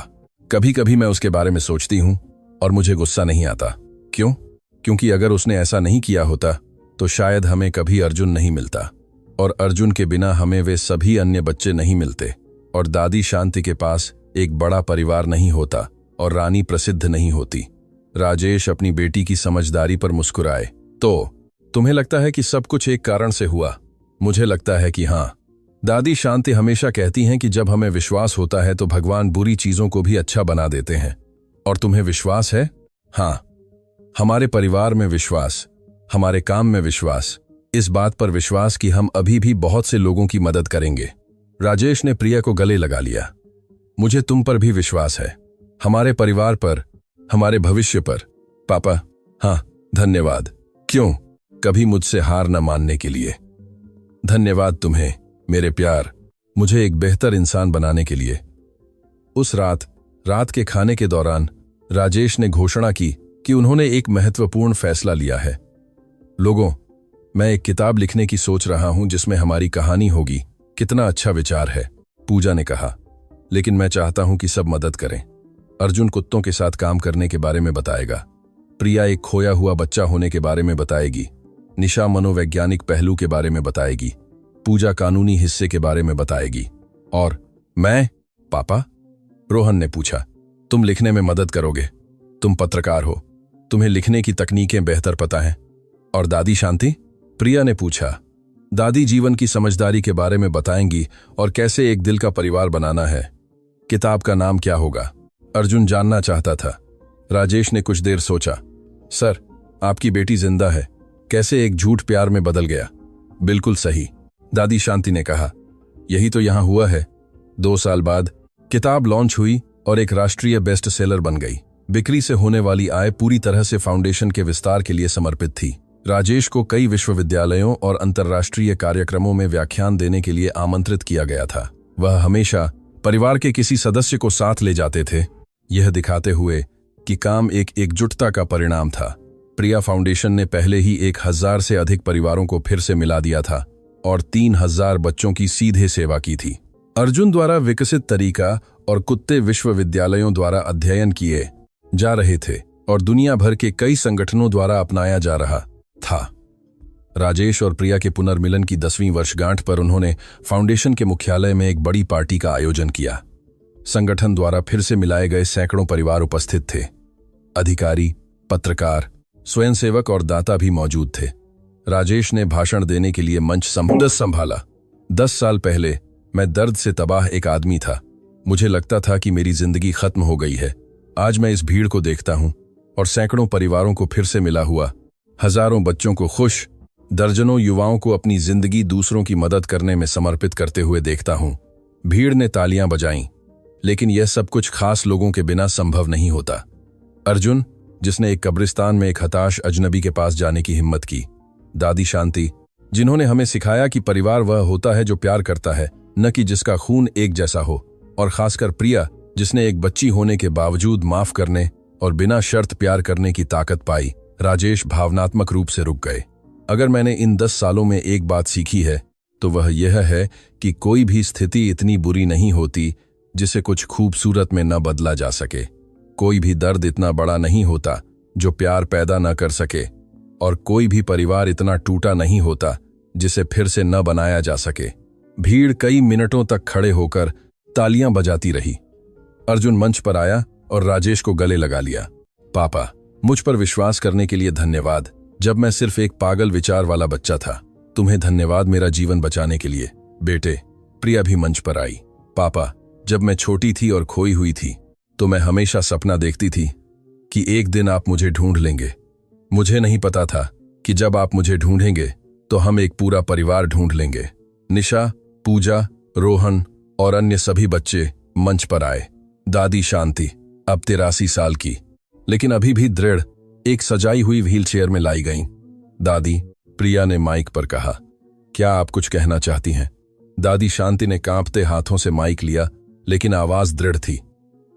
Speaker 1: कभी कभी मैं उसके बारे में सोचती हूँ और मुझे गुस्सा नहीं आता। क्यों? क्योंकि अगर उसने ऐसा नहीं किया होता तो शायद हमें कभी अर्जुन नहीं मिलता, और अर्जुन के बिना हमें वे सभी अन्य बच्चे नहीं मिलते, और दादी शांति के पास एक बड़ा परिवार नहीं होता, और रानी प्रसिद्ध नहीं होती। राजेश अपनी बेटी की समझदारी पर मुस्कुराए। तो तुम्हें लगता है कि सब कुछ एक कारण से हुआ? मुझे लगता है कि हाँ। दादी शांति हमेशा कहती हैं कि जब हमें विश्वास होता है तो भगवान बुरी चीजों को भी अच्छा बना देते हैं। और तुम्हें विश्वास है? हाँ, हमारे परिवार में विश्वास, हमारे काम में विश्वास, इस बात पर विश्वास कि हम अभी भी बहुत से लोगों की मदद करेंगे। राजेश ने प्रिया को गले लगा लिया। मुझे तुम पर भी विश्वास है, हमारे परिवार पर, हमारे भविष्य पर। पापा, हाँ, धन्यवाद। क्यों? कभी मुझसे हार न मानने के लिए। धन्यवाद तुम्हें मेरे प्यार, मुझे एक बेहतर इंसान बनाने के लिए। उस रात के खाने के दौरान राजेश ने घोषणा की कि उन्होंने एक महत्वपूर्ण फैसला लिया है। लोगों, मैं एक किताब लिखने की सोच रहा हूं जिसमें हमारी कहानी होगी। कितना अच्छा विचार है, पूजा ने कहा। लेकिन मैं चाहता हूं कि सब मदद करें। अर्जुन कुत्तों के साथ काम करने के बारे में बताएगा, प्रिया एक खोया हुआ बच्चा होने के बारे में बताएगी, निशा मनोवैज्ञानिक पहलू के बारे में बताएगी, पूजा कानूनी हिस्से के बारे में बताएगी, और मैं, पापा? रोहन ने पूछा। तुम लिखने में मदद करोगे? तुम पत्रकार हो, तुम्हें लिखने की तकनीकें बेहतर पता हैं। और दादी शांति? प्रिया ने पूछा। दादी जीवन की समझदारी के बारे में बताएंगी और कैसे एक दिल का परिवार बनाना है। किताब का नाम क्या होगा? अर्जुन जानना चाहता था। राजेश ने कुछ देर सोचा। सर, आपकी बेटी जिंदा है, कैसे एक झूठ प्यार में बदल गया। बिल्कुल सही, दादी शांति ने कहा। यही तो यहां हुआ है। 2 साल बाद किताब लॉन्च हुई और एक राष्ट्रीय बेस्ट सेलर बन गई। बिक्री से होने वाली आय पूरी तरह से फाउंडेशन के विस्तार के लिए समर्पित थी। राजेश को कई विश्वविद्यालयों और अंतर्राष्ट्रीय कार्यक्रमों में व्याख्यान देने के लिए आमंत्रित किया गया था। वह हमेशा परिवार के किसी सदस्य को साथ ले जाते थे, यह दिखाते हुए कि काम एक एकजुटता का परिणाम था। प्रिया फाउंडेशन ने पहले ही 1000 से अधिक परिवारों को फिर से मिला दिया था और 3000 बच्चों की सीधे सेवा की थी। अर्जुन द्वारा विकसित तरीका और कुत्ते विश्वविद्यालयों द्वारा अध्ययन किए जा रहे थे और दुनिया भर के कई संगठनों द्वारा अपनाया जा रहा था। राजेश और प्रिया के पुनर्मिलन की 10वीं वर्षगांठ पर उन्होंने फाउंडेशन के मुख्यालय में एक बड़ी पार्टी का आयोजन किया। संगठन द्वारा फिर से मिलाए गए सैकड़ों परिवार उपस्थित थे। अधिकारी, पत्रकार, स्वयंसेवक और दाता भी मौजूद थे। राजेश ने भाषण देने के लिए मंच संभाला। 10 साल पहले मैं दर्द से तबाह एक आदमी था। मुझे लगता था कि मेरी जिंदगी खत्म हो गई है। आज मैं इस भीड़ को देखता हूं और सैकड़ों परिवारों को फिर से मिला हुआ, हजारों बच्चों को खुश, दर्जनों युवाओं को अपनी जिंदगी दूसरों की मदद करने में समर्पित करते हुए देखता हूं। भीड़ ने तालियां बजाईं, लेकिन यह सब कुछ खास लोगों के बिना संभव नहीं होता। अर्जुन, जिसने एक कब्रिस्तान में एक हताश अजनबी के पास जाने की हिम्मत की। दादी शांति, जिन्होंने हमें सिखाया कि परिवार वह होता है जो प्यार करता है, न कि जिसका खून एक जैसा हो। और खासकर प्रिया, जिसने एक बच्ची होने के बावजूद माफ करने और बिना शर्त प्यार करने की ताकत पाई। राजेश भावनात्मक रूप से रुक गए। अगर मैंने इन 10 सालों में एक बात सीखी है तो वह यह है कि कोई भी स्थिति इतनी बुरी नहीं होती जिसे कुछ खूबसूरत में न बदला जा सके। कोई भी दर्द इतना बड़ा नहीं होता जो प्यार पैदा न कर सके, और कोई भी परिवार इतना टूटा नहीं होता जिसे फिर से न बनाया जा सके। भीड़ कई मिनटों तक खड़े होकर तालियां बजाती रही। अर्जुन मंच पर आया और राजेश को गले लगा लिया। पापा, मुझ पर विश्वास करने के लिए धन्यवाद। जब मैं सिर्फ एक पागल विचार वाला बच्चा था। तुम्हें धन्यवाद मेरा जीवन बचाने के लिए। बेटे, प्रिया भी मंच पर आई। पापा, जब मैं छोटी थी और खोई हुई थी तो मैं हमेशा सपना देखती थी कि एक दिन आप मुझे ढूंढ लेंगे। मुझे नहीं पता था कि जब आप मुझे ढूंढेंगे तो हम एक पूरा परिवार ढूंढ लेंगे। निशा, पूजा, रोहन और अन्य सभी बच्चे मंच पर आए। दादी शांति, अब 83 साल की, लेकिन अभी भी दृढ़, एक सजाई हुई व्हीलचेयर में लाई गईं। दादी, प्रिया ने माइक पर कहा, क्या आप कुछ कहना चाहती हैं? दादी शांति ने कांपते हाथों से माइक लिया, लेकिन आवाज दृढ़ थी।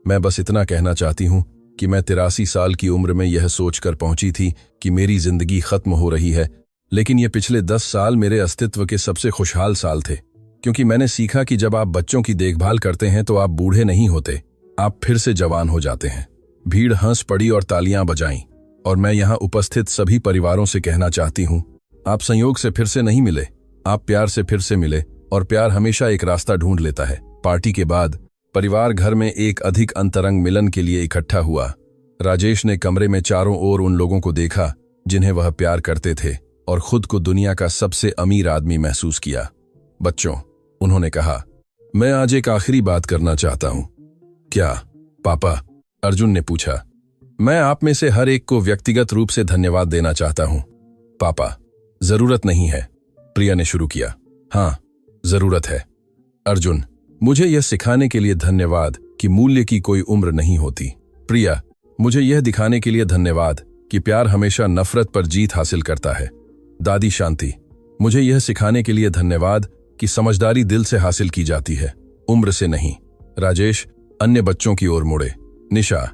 Speaker 1: मैं बस इतना कहना चाहती हूं कि मैं 83 साल की उम्र में यह सोचकर पहुंची थी कि मेरी जिंदगी खत्म हो रही है, लेकिन ये पिछले 10 साल मेरे अस्तित्व के सबसे खुशहाल साल थे, क्योंकि मैंने सीखा कि जब आप बच्चों की देखभाल करते हैं तो आप बूढ़े नहीं होते, आप फिर से जवान हो जाते हैं। भीड़ हंस पड़ी और तालियां बजाईं, और मैं यहां उपस्थित सभी परिवारों से कहना चाहती हूं, आप संयोग से फिर से नहीं मिले, आप प्यार से फिर से मिले, और प्यार हमेशा एक रास्ता ढूंढ लेता है। पार्टी के बाद परिवार घर में एक अधिक अंतरंग मिलन के लिए इकट्ठा हुआ। राजेश ने कमरे में चारों ओर उन लोगों को देखा जिन्हें वह प्यार करते थे, और खुद को दुनिया का सबसे अमीर आदमी महसूस किया। बच्चों, उन्होंने कहा, मैं आज एक आखिरी बात करना चाहता हूं। क्या पापा? अर्जुन ने पूछा। मैं आप में से हर एक को व्यक्तिगत रूप से धन्यवाद देना चाहता हूं। पापा, जरूरत नहीं है, प्रिया ने शुरू किया। हाँ, जरूरत है। अर्जुन, मुझे यह सिखाने के लिए धन्यवाद कि मूल्य की कोई उम्र नहीं होती। प्रिया, मुझे यह दिखाने के लिए धन्यवाद कि प्यार हमेशा नफरत पर जीत हासिल करता है। दादी शांति, मुझे यह सिखाने के लिए धन्यवाद कि समझदारी दिल से हासिल की जाती है, उम्र से नहीं। राजेश अन्य बच्चों की ओर मुड़े। निशा,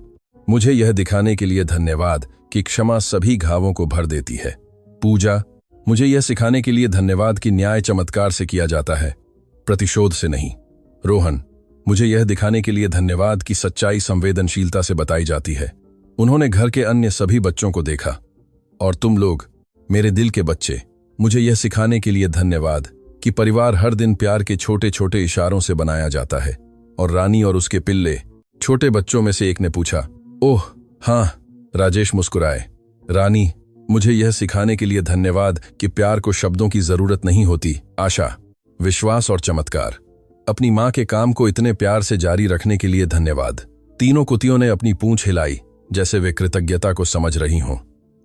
Speaker 1: मुझे यह दिखाने के लिए धन्यवाद कि क्षमा सभी घावों को भर देती है। पूजा, मुझे यह सिखाने के लिए धन्यवाद कि न्याय चमत्कार से किया जाता है, प्रतिशोध से नहीं। रोहन, मुझे यह दिखाने के लिए धन्यवाद कि सच्चाई संवेदनशीलता से बताई जाती है। उन्होंने घर के अन्य सभी बच्चों को देखा। और तुम लोग, मेरे दिल के बच्चे, मुझे यह सिखाने के लिए धन्यवाद कि परिवार हर दिन प्यार के छोटे छोटे इशारों से बनाया जाता है। और रानी और उसके पिल्ले, छोटे बच्चों में से एक ने पूछा। ओह हाँ, राजेश मुस्कुराए। रानी, मुझे यह सिखाने के लिए धन्यवाद कि प्यार को शब्दों की जरूरत नहीं होती। आशा, विश्वास और चमत्कार, अपनी मां के काम को इतने प्यार से जारी रखने के लिए धन्यवाद। तीनों कुतियों ने अपनी पूंछ हिलाई जैसे वे कृतज्ञता को समझ रही हों।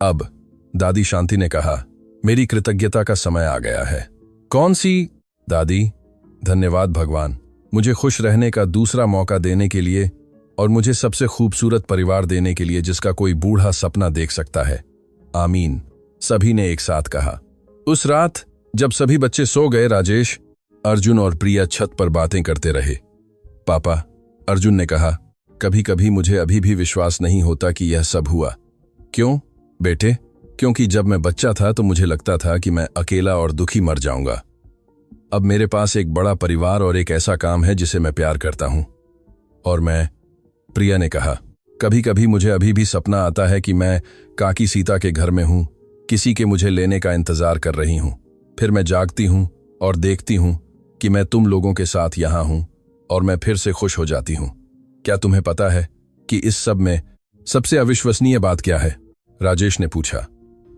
Speaker 1: अब दादी शांति ने कहा, मेरी कृतज्ञता का समय आ गया है। कौन सी? दादी, धन्यवाद भगवान, मुझे खुश रहने का दूसरा मौका देने के लिए और मुझे सबसे खूबसूरत परिवार देने के लिए जिसका कोई बूढ़ा सपना देख सकता है। आमीन, सभी ने एक साथ कहा। उस रात जब सभी बच्चे सो गए, राजेश, अर्जुन और प्रिया छत पर बातें करते रहे। पापा, अर्जुन ने कहा, कभी कभी मुझे अभी भी विश्वास नहीं होता कि यह सब हुआ। क्यों बेटे? क्योंकि जब मैं बच्चा था तो मुझे लगता था कि मैं अकेला और दुखी मर जाऊंगा। अब मेरे पास एक बड़ा परिवार और एक ऐसा काम है जिसे मैं प्यार करता हूं। और मैं, प्रिया ने कहा, कभी कभी मुझे अभी भी सपना आता है कि मैं काकी सीता के घर में हूं, किसी के मुझे लेने का इंतजार कर रही हूं। फिर मैं जागती हूं और देखती हूं कि मैं तुम लोगों के साथ यहां हूं और मैं फिर से खुश हो जाती हूं। क्या तुम्हें पता है कि इस सब में सबसे अविश्वसनीय बात क्या है? राजेश ने पूछा।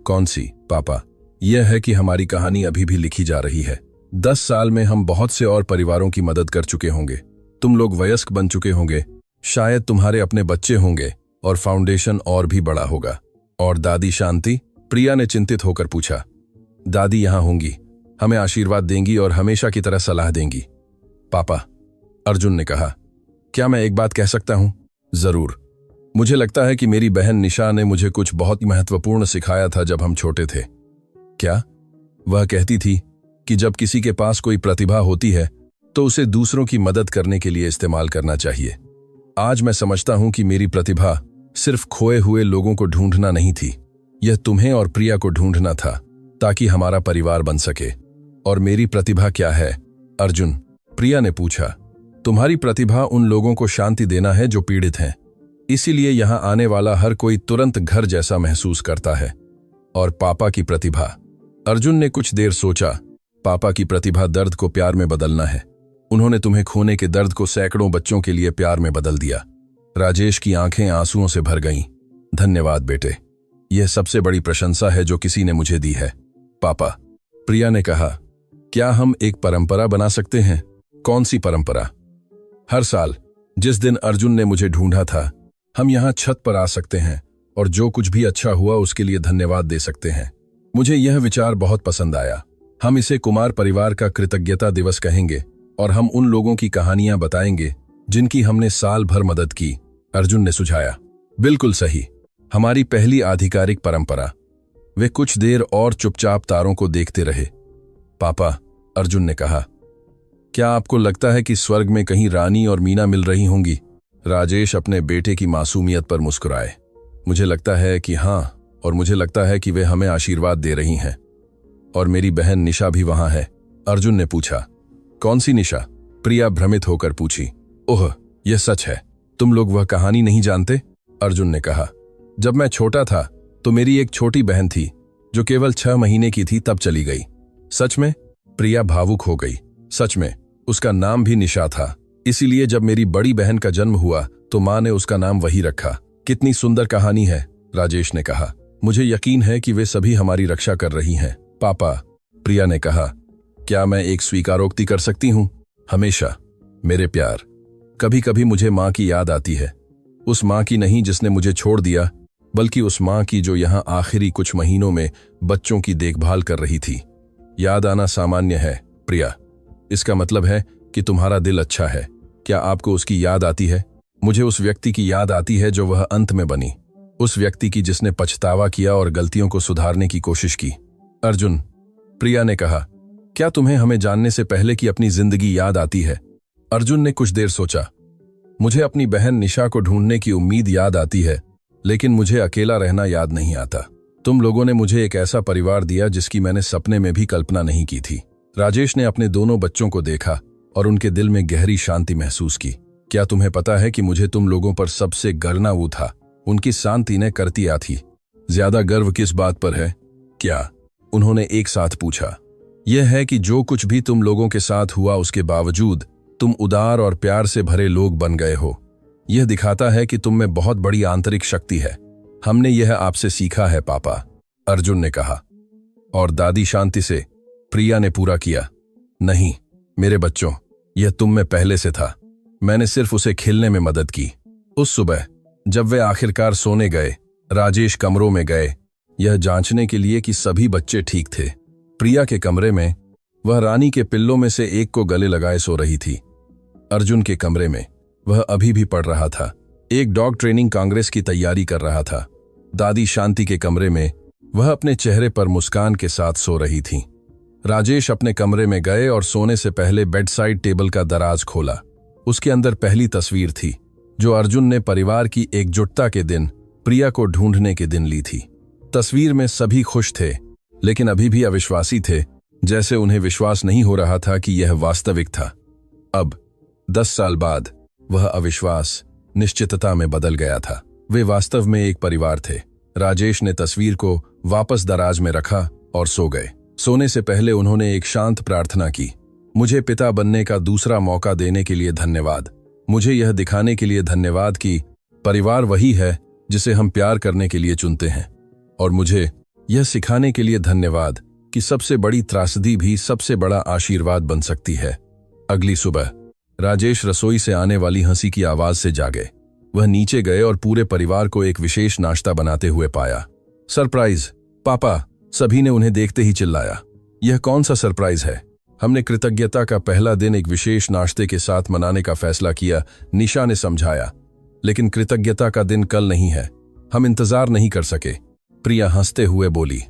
Speaker 1: कौन सी, पापा? यह है कि हमारी कहानी अभी भी लिखी जा रही है। 10 साल में हम बहुत से और परिवारों की मदद कर चुके होंगे। तुम लोग वयस्क बन चुके होंगे, शायद तुम्हारे अपने बच्चे होंगे और फाउंडेशन और भी बड़ा होगा। और दादी शांति? प्रिया ने चिंतित होकर पूछा। दादी यहां होंगी, हमें आशीर्वाद देंगी और हमेशा की तरह सलाह देंगी। पापा, अर्जुन ने कहा, क्या मैं एक बात कह सकता हूं? जरूर। मुझे लगता है कि मेरी बहन निशा ने मुझे कुछ बहुत महत्वपूर्ण सिखाया था जब हम छोटे थे। क्या? वह कहती थी कि जब किसी के पास कोई प्रतिभा होती है तो उसे दूसरों की मदद करने के लिए इस्तेमाल करना चाहिए। आज मैं समझता हूं कि मेरी प्रतिभा सिर्फ खोए हुए लोगों को ढूंढना नहीं थी, यह तुम्हें और प्रिया को ढूंढना था ताकि हमारा परिवार बन सके। और मेरी प्रतिभा क्या है, अर्जुन? प्रिया ने पूछा। तुम्हारी प्रतिभा उन लोगों को शांति देना है जो पीड़ित हैं। इसीलिए यहां आने वाला हर कोई तुरंत घर जैसा महसूस करता है। और पापा की प्रतिभा? अर्जुन ने कुछ देर सोचा। पापा की प्रतिभा दर्द को प्यार में बदलना है। उन्होंने तुम्हें खोने के दर्द को सैकड़ों बच्चों के लिए प्यार में बदल दिया। राजेश की आंखें आंसुओं से भर गईं। धन्यवाद बेटे, यह सबसे बड़ी प्रशंसा है जो किसी ने मुझे दी है। पापा, प्रिया ने कहा, क्या हम एक परंपरा बना सकते हैं? कौन सी परंपरा? हर साल जिस दिन अर्जुन ने मुझे ढूंढा था, हम यहां छत पर आ सकते हैं और जो कुछ भी अच्छा हुआ उसके लिए धन्यवाद दे सकते हैं। मुझे यह विचार बहुत पसंद आया। हम इसे कुमार परिवार का कृतज्ञता दिवस कहेंगे और हम उन लोगों की कहानियां बताएंगे जिनकी हमने साल भर मदद की। अर्जुन ने सुझाया। बिल्कुल सही, हमारी पहली आधिकारिक परंपरा। वे कुछ देर और चुपचाप तारों को देखते रहे। पापा, अर्जुन ने कहा, क्या आपको लगता है कि स्वर्ग में कहीं रानी और मीना मिल रही होंगी? राजेश अपने बेटे की मासूमियत पर मुस्कुराए। मुझे लगता है कि हाँ, और मुझे लगता है कि वे हमें आशीर्वाद दे रही हैं। और मेरी बहन निशा भी वहां है, अर्जुन ने पूछा। कौन सी निशा? प्रिया भ्रमित होकर पूछी। ओह, यह सच है, तुम लोग वह कहानी नहीं जानते? अर्जुन ने कहा। जब मैं छोटा था तो मेरी एक छोटी बहन थी जो केवल 6 महीने की थी, तब चली गई। सच में? प्रिया भावुक हो गई। सच में, उसका नाम भी निशा था। इसीलिए जब मेरी बड़ी बहन का जन्म हुआ तो मां ने उसका नाम वही रखा। कितनी सुंदर कहानी है, राजेश ने कहा। मुझे यकीन है कि वे सभी हमारी रक्षा कर रही हैं। पापा, प्रिया ने कहा, क्या मैं एक स्वीकारोक्ति कर सकती हूं? हमेशा, मेरे प्यार। कभी कभी मुझे मां की याद आती है। उस मां की नहीं जिसने मुझे छोड़ दिया, बल्कि उस मां की जो यहां आखिरी कुछ महीनों में बच्चों की देखभाल कर रही थी। याद आना सामान्य है, प्रिया। इसका मतलब है कि तुम्हारा दिल अच्छा है। क्या आपको उसकी याद आती है? मुझे उस व्यक्ति की याद आती है जो वह अंत में बनी। उस व्यक्ति की जिसने पछतावा किया और गलतियों को सुधारने की कोशिश की। अर्जुन, प्रिया ने कहा, क्या तुम्हें हमें जानने से पहले की अपनी जिंदगी याद आती है? अर्जुन ने कुछ देर सोचा। मुझे अपनी बहन निशा को ढूंढने की उम्मीद याद आती है, लेकिन मुझे अकेला रहना याद नहीं आता। तुम लोगों ने मुझे एक ऐसा परिवार दिया जिसकी मैंने सपने में भी कल्पना नहीं की थी। राजेश ने अपने दोनों बच्चों को देखा और उनके दिल में गहरी शांति महसूस की। क्या तुम्हें पता है कि मुझे तुम लोगों पर सबसे गर्व वो था? उनकी शांति ने करती आ थी। ज्यादा गर्व किस बात पर है? क्या? उन्होंने एक साथ पूछा। यह है कि जो कुछ भी तुम लोगों के साथ हुआ उसके बावजूद तुम उदार और प्यार से भरे लोग बन गए हो। यह दिखाता है कि तुम में बहुत बड़ी आंतरिक शक्ति है। हमने यह आपसे सीखा है पापा, अर्जुन ने कहा। और दादी शांति से, प्रिया ने पूरा किया। नहीं मेरे बच्चों, यह तुम में पहले से था। मैंने सिर्फ उसे खेलने में मदद की। उस सुबह जब वे आखिरकार सोने गए, राजेश कमरों में गए यह जांचने के लिए कि सभी बच्चे ठीक थे। प्रिया के कमरे में वह रानी के पिल्लों में से एक को गले लगाए सो रही थी। अर्जुन के कमरे में वह अभी भी पढ़ रहा था, एक डॉग ट्रेनिंग कांग्रेस की तैयारी कर रहा था। दादी शांति के कमरे में वह अपने चेहरे पर मुस्कान के साथ सो रही थी। राजेश अपने कमरे में गए और सोने से पहले बेड साइड टेबल का दराज खोला। उसके अंदर पहली तस्वीर थी जो अर्जुन ने परिवार की एकजुटता के दिन, प्रिया को ढूंढने के दिन ली थी। तस्वीर में सभी खुश थे, लेकिन अभी भी अविश्वासी थे, जैसे उन्हें विश्वास नहीं हो रहा था कि यह वास्तविक था। अब 10 साल बाद वह अविश्वास निश्चितता में बदल गया था। वे वास्तव में एक परिवार थे। राजेश ने तस्वीर को वापस दराज में रखा और सो गए। सोने से पहले उन्होंने एक शांत प्रार्थना की। मुझे पिता बनने का दूसरा मौका देने के लिए धन्यवाद। मुझे यह दिखाने के लिए धन्यवाद कि परिवार वही है जिसे हम प्यार करने के लिए चुनते हैं। और मुझे यह सिखाने के लिए धन्यवाद कि सबसे बड़ी त्रासदी भी सबसे बड़ा आशीर्वाद बन सकती है। अगली सुबह राजेश रसोई से आने वाली हंसी की आवाज से जागे। वह नीचे गए और पूरे परिवार को एक विशेष नाश्ता बनाते हुए पाया। सरप्राइज पापा, सभी ने उन्हें देखते ही चिल्लाया। यह कौन सा सरप्राइज है? हमने कृतज्ञता का पहला दिन एक विशेष नाश्ते के साथ मनाने का फैसला किया, निशा ने समझाया। लेकिन कृतज्ञता का दिन कल नहीं है, हम इंतजार नहीं कर सके, प्रिया हंसते हुए बोली।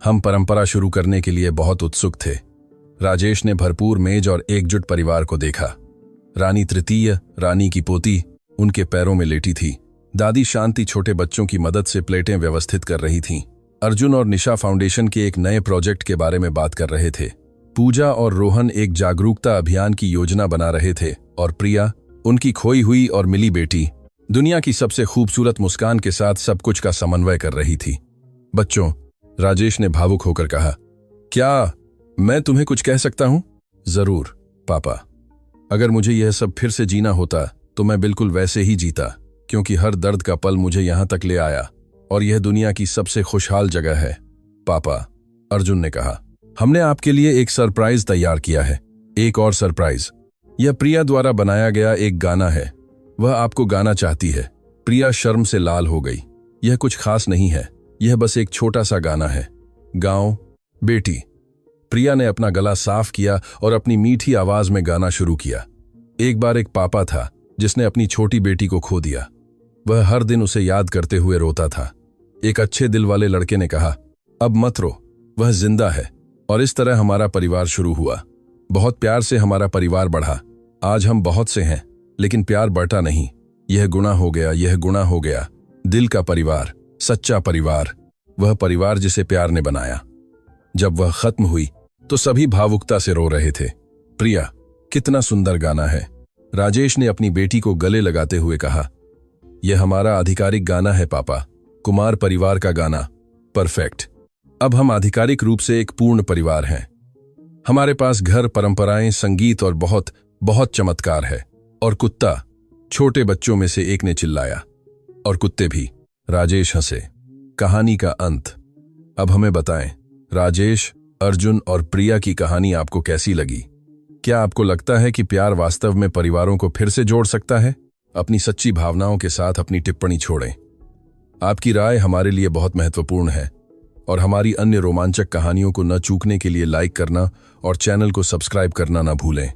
Speaker 1: हम परंपरा शुरू करने के लिए बहुत उत्सुक थे। राजेश ने भरपूर मेज और एकजुट परिवार को देखा। रानी तृतीय, रानी की पोती, उनके पैरों में लेटी थी। दादी शांति छोटे बच्चों की मदद से प्लेटें व्यवस्थित कर रही थीं। अर्जुन और निशा फाउंडेशन के एक नए प्रोजेक्ट के बारे में बात कर रहे थे। पूजा और रोहन एक जागरूकता अभियान की योजना बना रहे थे और प्रिया, उनकी खोई हुई और मिली बेटी, दुनिया की सबसे खूबसूरत मुस्कान के साथ सब कुछ का समन्वय कर रही थी। बच्चों, राजेश ने भावुक होकर कहा, क्या मैं तुम्हें कुछ कह सकता हूं? जरूर पापा। अगर मुझे यह सब फिर से जीना होता तो मैं बिल्कुल वैसे ही जीता, क्योंकि हर दर्द का पल मुझे यहां तक ले आया और यह दुनिया की सबसे खुशहाल जगह है। पापा, अर्जुन ने कहा, हमने आपके लिए एक सरप्राइज तैयार किया है। एक और सरप्राइज। यह प्रिया द्वारा बनाया गया एक गाना है। वह आपको गाना चाहती है। प्रिया शर्म से लाल हो गई। यह कुछ खास नहीं है, यह बस एक छोटा सा गाना है। गाओ बेटी। प्रिया ने अपना गला साफ किया और अपनी मीठी आवाज में गाना शुरू किया। एक बार एक पापा था जिसने अपनी छोटी बेटी को खो दिया। वह हर दिन उसे याद करते हुए रोता था। एक अच्छे दिल वाले लड़के ने कहा, अब मत रो, वह जिंदा है। और इस तरह हमारा परिवार शुरू हुआ। बहुत प्यार से हमारा परिवार बढ़ा। आज हम बहुत से हैं, लेकिन प्यार बढ़ता नहीं। यह गुणा हो गया, यह गुणा हो गया। दिल का परिवार, सच्चा परिवार, वह परिवार जिसे प्यार ने बनाया। जब वह खत्म हुई तो सभी भावुकता से रो रहे थे। प्रिया, कितना सुंदर गाना है। राजेश ने अपनी बेटी को गले लगाते हुए कहा, यह हमारा आधिकारिक गाना है पापा, कुमार परिवार का गाना। परफेक्ट। अब हम आधिकारिक रूप से एक पूर्ण परिवार हैं। हमारे पास घर, परंपराएं, संगीत और बहुत बहुत चमत्कार है। और कुत्ता, छोटे बच्चों में से एक ने चिल्लाया। और कुत्ते भी। राजेश हंसे। कहानी का अंत। अब हमें बताएं, राजेश, अर्जुन और प्रिया की कहानी आपको कैसी लगी? क्या आपको लगता है कि प्यार वास्तव में परिवारों को फिर से जोड़ सकता है? अपनी सच्ची भावनाओं के साथ अपनी टिप्पणी छोड़ें। आपकी राय हमारे लिए बहुत महत्वपूर्ण है और हमारी अन्य रोमांचक कहानियों को न चूकने के लिए लाइक करना और चैनल को सब्सक्राइब करना न भूलें।